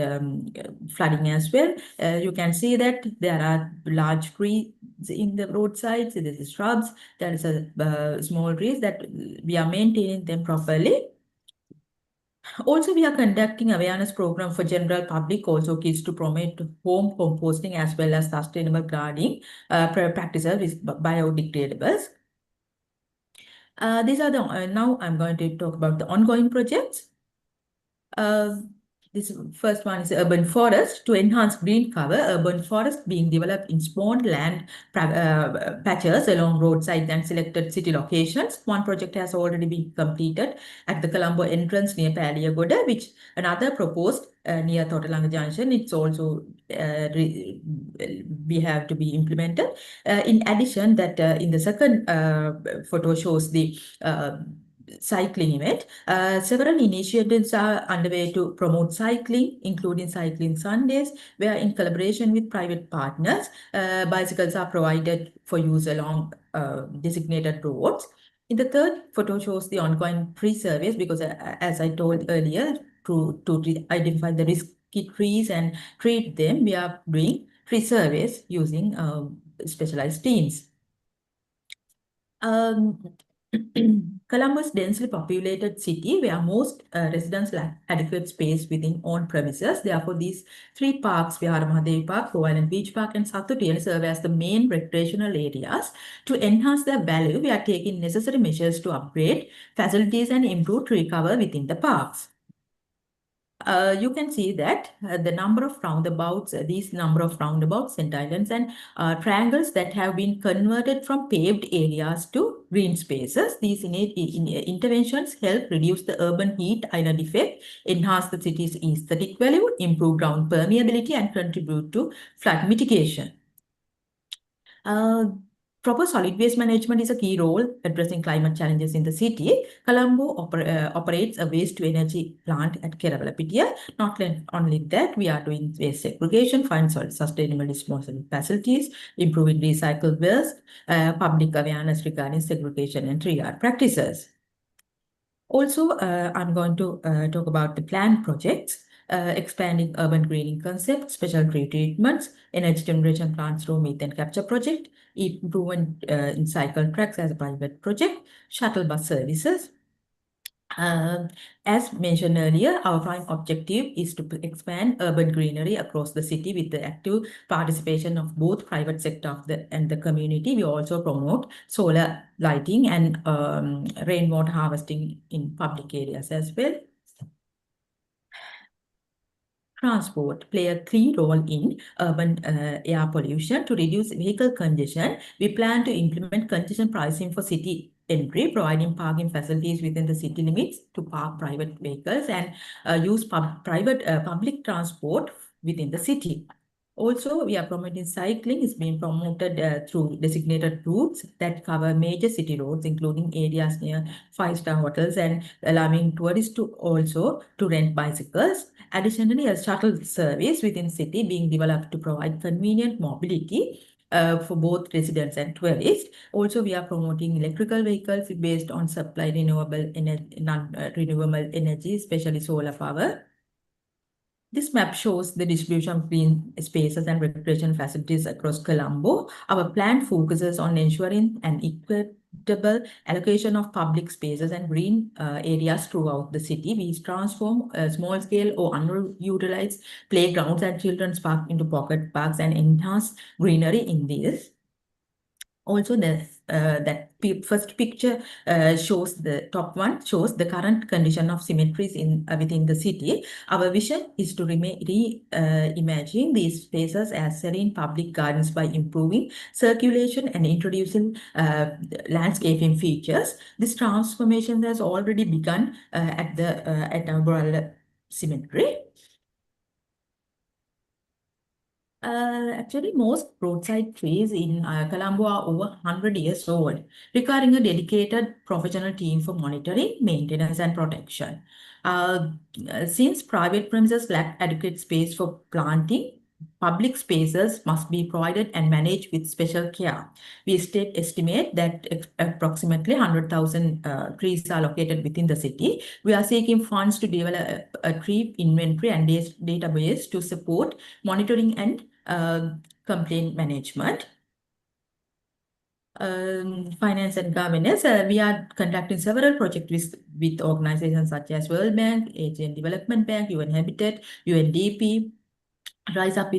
flooding as well. You can see that there are large trees in the roadsides. There is shrubs. There is a small trees that we are maintaining them properly. Also, we are conducting awareness program for general public, also kids, to promote home composting as well as sustainable gardening practices with biodegradables. These are the now I'm going to talk about the ongoing projects. This first one is urban forest. To enhance green cover, urban forest being developed in spawned land patches along roadsides and selected city locations. One project has already been completed at the Colombo entrance near Paliagoda, which another proposed near Totalanga Junction. It's also we have to be implemented. In addition, that in the second photo shows the cycling event. Several initiatives are underway to promote cycling, including Cycling Sundays, where in collaboration with private partners, bicycles are provided for use along designated roads. In the third photo shows the ongoing tree surveys because, as I told earlier, to identify the risky trees and treat them, we are doing tree surveys using specialized teams. Colombo's densely populated city where most residents lack adequate space within own premises. Therefore, these three parks, Vihara Mahadevi Park, Go Island Beach Park, and Satutiyana, serve as the main recreational areas. To enhance their value, we are taking necessary measures to upgrade facilities and improve tree cover within the parks. You can see that the number of roundabouts, these number of roundabouts, center islands, and triangles that have been converted from paved areas to green spaces. These interventions help reduce the urban heat island effect, enhance the city's aesthetic value, improve ground permeability, and contribute to flood mitigation. Proper solid waste management is a key role addressing climate challenges in the city. Colombo operates a waste-to-energy plant at Keravalapitia. Not only that, we are doing waste segregation, fine soil sustainable disposal facilities, improving recycled waste, public awareness regarding segregation and triage practices. Also, I'm going to talk about the planned projects. Expanding urban greening concept, special tree treatments, energy generation plants through methane capture project, improvement in cycle tracks as a private project, shuttle bus services. As mentioned earlier, our prime objective is to expand urban greenery across the city with the active participation of both private sector and the community. We also promote solar lighting and rainwater harvesting in public areas as well. Transport play a key role in urban air pollution. To reduce vehicle congestion, we plan to implement congestion pricing for city entry, providing parking facilities within the city limits to park private vehicles and use public transport within the city. Also, we are promoting cycling. It's being promoted through designated routes that cover major city roads, including areas near five-star hotels, and allowing tourists to also to rent bicycles. Additionally, a shuttle service within city being developed to provide convenient mobility for both residents and tourists. Also, we are promoting electrical vehicles based on supply renewable energy, especially solar power. This map shows the distribution of green spaces and recreation facilities across Colombo. Our plan focuses on ensuring an equitable allocation of public spaces and green areas throughout the city. We transform small-scale or underutilized playgrounds and children's parks into pocket parks and enhance greenery in these. Also, that first picture shows the top one shows the current condition of cemeteries within the city. Our vision is to reimagine these spaces as serene public gardens by improving circulation and introducing landscaping features. This transformation has already begun at our cemetery. Actually, most roadside trees in Colombo are over 100 years old, requiring a dedicated professional team for monitoring, maintenance, and protection. Since private premises lack adequate space for planting, public spaces must be provided and managed with special care. We estimate that approximately 100,000 trees are located within the city. We are seeking funds to develop a tree inventory and database to support monitoring and complaint management. Finance and governance. We are conducting several projects with organizations such as World Bank, Asian Development Bank, UN Habitat, UNDP. Rise Up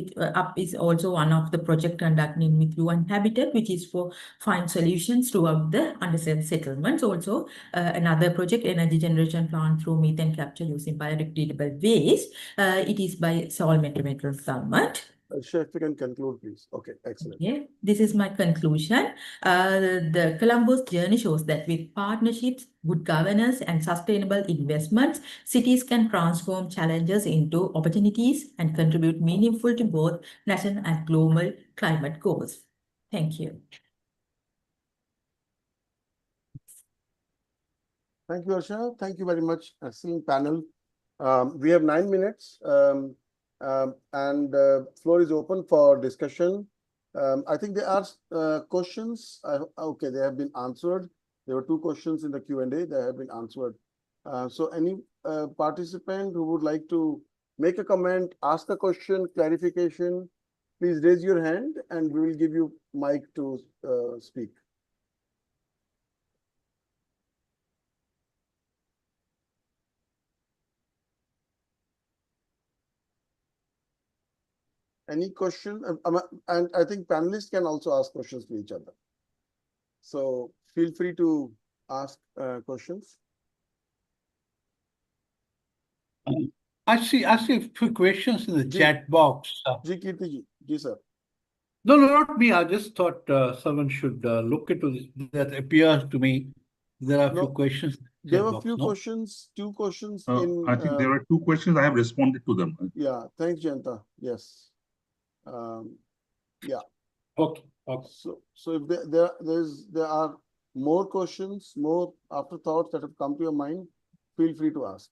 is also one of the projects conducting with UN Habitat, which is for find solutions throughout the underserved settlements. Also, another project, energy generation plant through methane capture using biodegradable waste. It is by Seoul Metropolitan Government. Chef, you can conclude, please. Okay, excellent. Yeah, this is my conclusion. The Colombo's journey shows that with partnerships, good governance, and sustainable investments, cities can transform challenges into opportunities and contribute meaningful to both national and global climate goals. Thank you. Thank you, Eresha. Thank you very much, excellent panel. We have 9 minutes, and floor is open for discussion. I think there are questions. Okay, they have been answered. There were 2 questions in the Q&A. They have been answered. So any participant who would like to make a comment, ask a question, clarification, please raise your hand and we will give you mic to speak. Any question? And I think panelists can also ask questions to each other. So feel free to ask questions. I see a few questions in the Ji. chat box. Ji Kirti ji. Ji sir. No, not me. I just thought someone should look into this. That appears to me there are a few No, questions. in the There chat were box, few no? questions, 2 questions in. I think there were 2 questions. I have responded to them. Yeah, thanks, Jayanta. Yes. Yeah. Okay. So if there are more questions, more afterthoughts that have come to your mind, feel free to ask.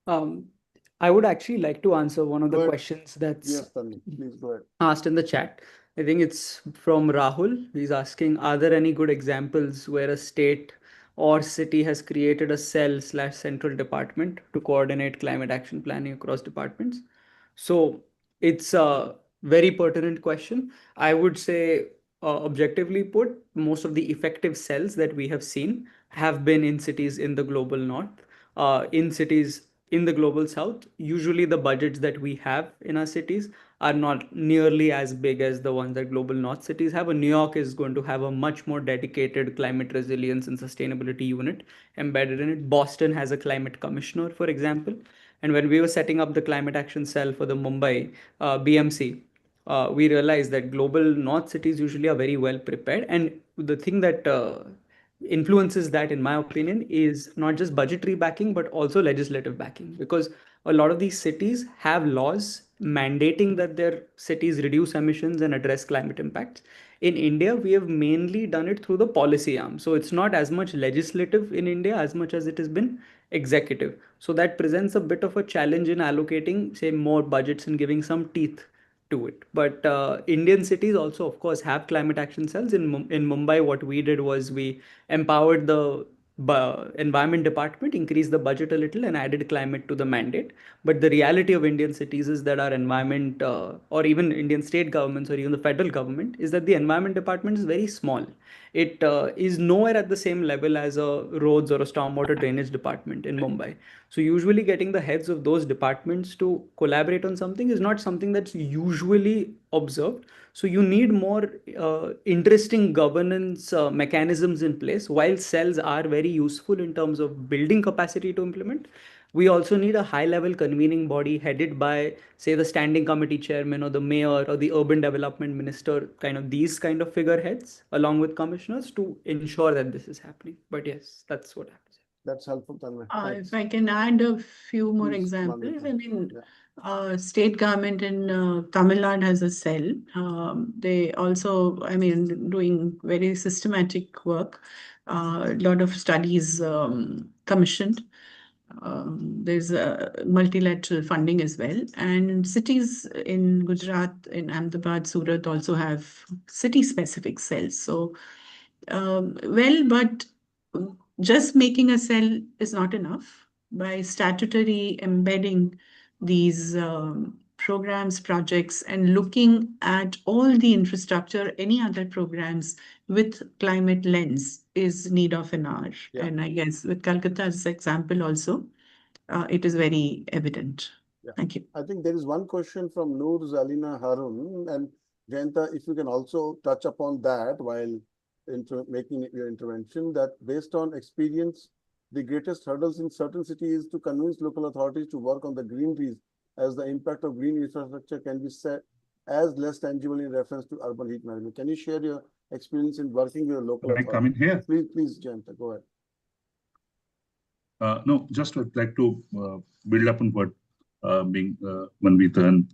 I would actually like to answer one of Go the ahead. questions that's Yes, Tanmay, please go ahead. asked in the chat. I think it's from Rahul. He's asking, are there any good examples where a state or city has created a cell/central department to coordinate climate action planning across departments? So it's a very pertinent question. I would say, objectively put, most of the effective cells that we have seen have been in cities in the global north. In cities in the global south, usually the budgets that we have in our cities are not nearly as big as the ones that global north cities have. New York is going to have a much more dedicated climate resilience and sustainability unit embedded in it. Boston has a climate commissioner, for example. And when we were setting up the climate action cell for the Mumbai BMC, we realized that global north cities usually are very well prepared. And the thing that influences that, in my opinion, is not just budgetary backing, but also legislative backing, because a lot of these cities have laws mandating that their cities reduce emissions and address climate impacts. In India, we have mainly done it through the policy arm. So it's not as much legislative in India as much as it has been executive. So that presents a bit of a challenge in allocating, say, more budgets and giving some teeth to it. But Indian cities also, of course, have climate action cells. In Mumbai, what we did was we empowered the environment department, increased the budget a little, and added climate to the mandate. But the reality of Indian cities is that our environment, or even Indian state governments, or even the federal government, is that the environment department is very small. It is nowhere at the same level as a roads or a stormwater drainage department in Mumbai. So usually getting the heads of those departments to collaborate on something is not something that's usually observed. So you need more interesting governance mechanisms in place. While cells are very useful in terms of building capacity to implement, we also need a high level convening body headed by, say, the standing committee chairman or the mayor or the urban development minister, kind of these kind of figureheads along with commissioners to ensure that this is happening. But yes, that's what happens. That's helpful, Tanmay. If I can add a few more Please, examples, Manvita. I mean, Yeah. state government in Tamil Nadu has a cell. They also, I mean, doing very systematic work. A lot of studies commissioned. There's multilateral funding as well. And cities in Gujarat, in Ahmedabad, Surat also have city-specific cells. So, but just making a cell is not enough. By statutory embedding these programs, projects, and looking at all the infrastructure, any other programs with climate lens is need of an hour. Yeah. And I guess with Calcutta's example also, it is very evident. Yeah. Thank you. I think there is one question from Noor Zalina Harun, and Jayanta, if you can also touch upon that while making your intervention, that based on experience, the greatest hurdles in certain cities to convince local authorities to work on the greeneries, as the impact of green infrastructure can be set as less tangible in reference to urban heat management. Can you share your experience in working with local authorities? Can I come in here? Please, Jayanta, go ahead. No, just would like to build up on what being Manvita and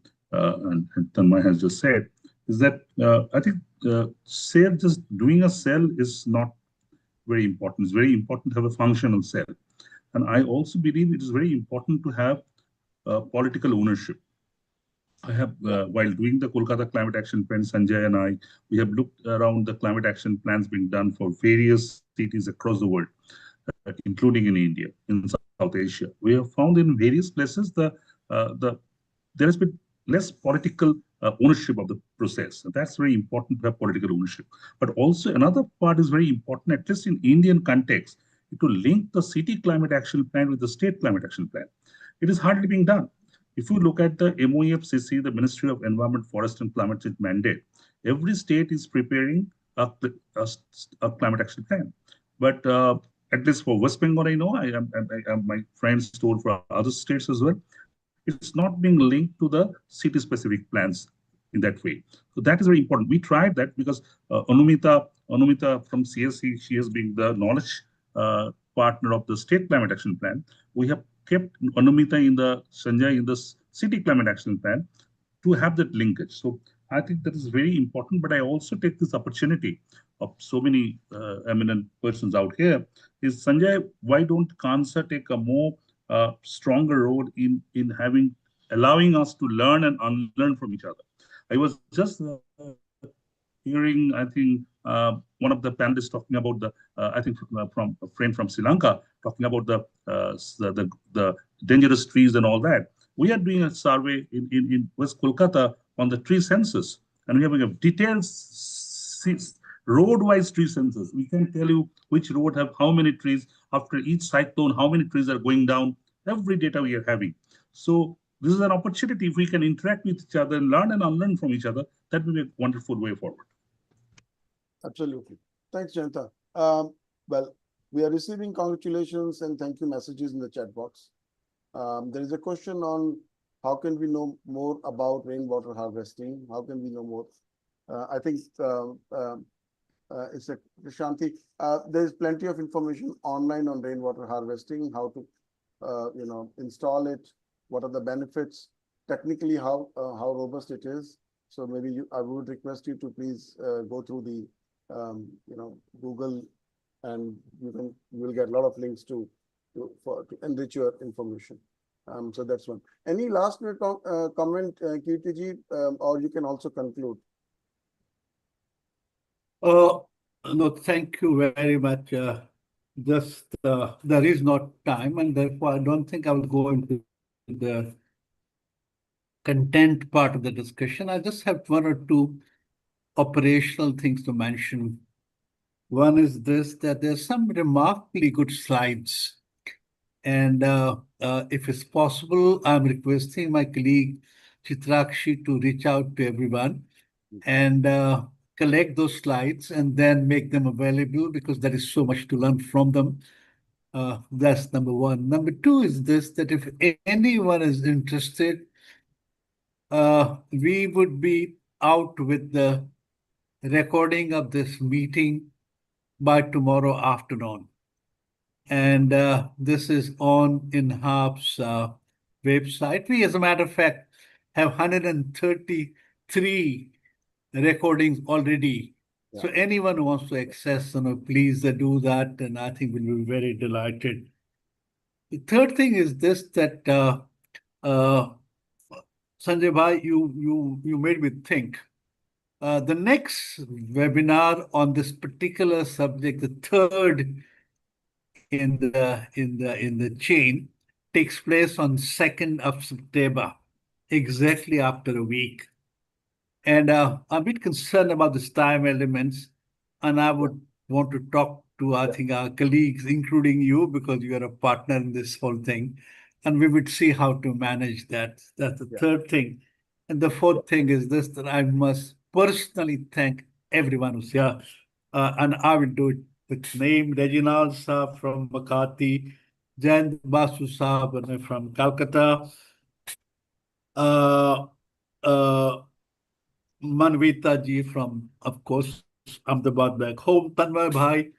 Tanmay has just said, is that I think just doing a cell is not very important. It's very important to have a functional cell. And I also believe it is very important to have political ownership. I have, while doing the Kolkata Climate Action Plan, Sanjay and I, we have looked around the climate action plans being done for various cities across the world, including in India, in South Asia. We have found in various places there has been less political ownership of the process. And that's very important to have political ownership. But also another part is very important, at least in Indian context, to link the city climate action plan with the state climate action plan. It is hardly being done. If you look at the MOEFCC, the Ministry of Environment, Forest and Climate Change mandate, every state is preparing a climate action plan. But at least for West Bengal, I know, my friends told for other states as well, it's not being linked to the city-specific plans in that way. So that is very important. We tried that because Anumita from CSC, she has been the knowledge partner of the state climate action plan. We have kept Anumita Sanjay in the city climate action plan to have that linkage. So I think that is very important. But I also take this opportunity of so many eminent persons out here is, Sanjay, why don't Kansa take a more stronger role in allowing us to learn and unlearn from each other? I was just hearing, I think, one of the panelists talking about I think from a friend from Sri Lanka, talking about the dangerous trees and all that. We are doing a survey in West Kolkata on the tree census, and we have a detailed road-wise tree census. We can tell you which road have how many trees after each cyclone, how many trees are going down, every data we are having. So this is an opportunity. If we can interact with each other and learn and unlearn from each other, that will be a wonderful way forward. Absolutely. Thanks, Jayanta. Well, we are receiving congratulations and thank you messages in the chat box. There is a question on how can we know more about rainwater harvesting? How can we know more? I think it's a Shanti. There's plenty of information online on rainwater harvesting, how to install it, what are the benefits, technically how robust it is. So maybe I would request you to please go through the Google, and you will get a lot of links to enrich your information. So that's one. Any last minute comment, Kirtiji, or you can also conclude. No, thank you very much. Just there is not time, and therefore I don't think I will go into the content part of the discussion. I just have one or two operational things to mention. One is this, that there's some remarkably good slides. And if it's possible, I'm requesting my colleague Chitrakshi to reach out to everyone and collect those slides and then make them available, because there is so much to learn from them. That's number one. Number two is this, that if anyone is interested, we would be out with the recording of this meeting by tomorrow afternoon. And this is on INHAF's website. We, as a matter of fact, have 133 recordings already. Yeah. So anyone who wants to access them, please do that, and I think we'll be very delighted. The third thing is this, that Sanjay Bhai, you made me think. The next webinar on this particular subject, the third in the chain, takes place on 2nd of September, exactly after a week. And I'm a bit concerned about this time elements, and I would want to talk to, I think, our colleagues, including you, because you are a partner in this whole thing, and we would see how to manage that. That's the third thing. And the fourth thing is this, that I must personally thank everyone who's here, and I will do it with name: Reginald Saab from Makati, Jayanta Basu Saab from Calcutta, Manvita Ji from, of course, Ahmedabad back home. Tanmay Bhai,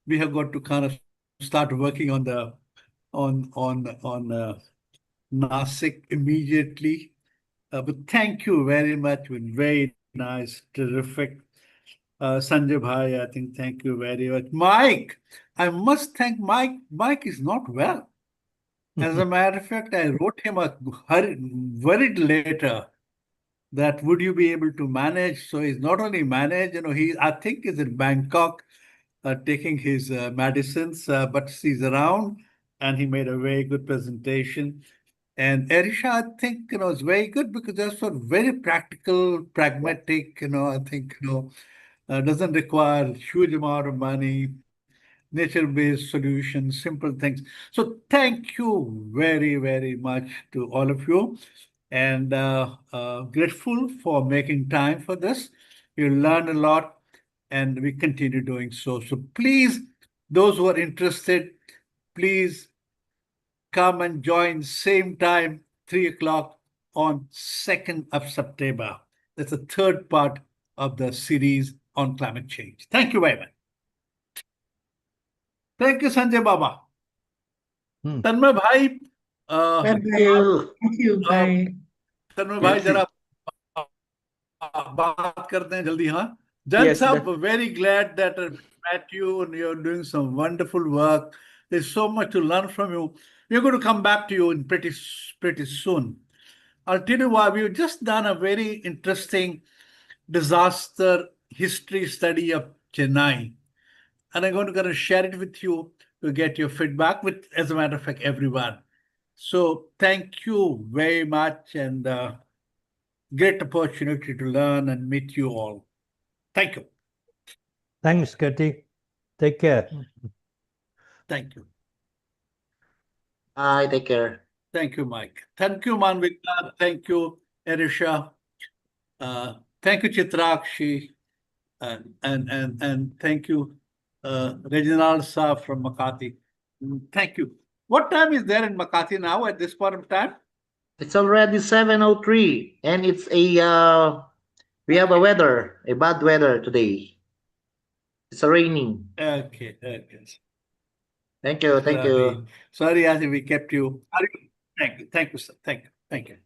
we have got to kind of start working on Nasik immediately. But thank you very much. Been very nice, terrific. Sanjay Bhai, I think, thank you very much. Mike, I must thank Mike. Mike is not well. As a matter of fact, I wrote him a worried letter that would you be able to manage? So he's not only managed, I think he's in Bangkok taking his medicines, but he's around and he made a very good presentation. And Erisha, I think, is very good because they're sort of very practical, pragmatic, I think, doesn't require huge amount of money, nature-based solutions, simple things. So thank you very, very much to all of you, and grateful for making time for this. You learn a lot, and we continue doing so. So please, those who are interested, please come and join same time, 3 o'clock on 2nd of September. That's the third part of the series on climate change. Thank you very much. Thank you, Sanjay Baba. Tanmay Bhai. Thank you. Thank you. Bye. Tanmay Bhai, जरा बात करते हैं जल्दी, हाँ. Jayant Saab, very glad that I met you and you're doing some wonderful work. There's so much to learn from you. We're going to come back to you in pretty soon. I'll tell you why. We've just done a very interesting disaster history study of Chennai. And I'm going to share it with you to get your feedback with, as a matter of fact, everyone. So thank you very much, and great opportunity to learn and meet you all. Thank you. Thanks, Kati. Take care. Thank you. Bye. Take care. Thank you, Mike. Thank you, Manvita. Thank you, Eresha. Thank you, Chitrakshi. And thank you, Reginald Saab from Makati. Thank you. What time is there in Makati now at this point of time? It's already 7:03, and it's we have a bad weather today. It's raining. Okay. Thank you. Sorry, Asi, we kept you. Thank you, sir. Thank you.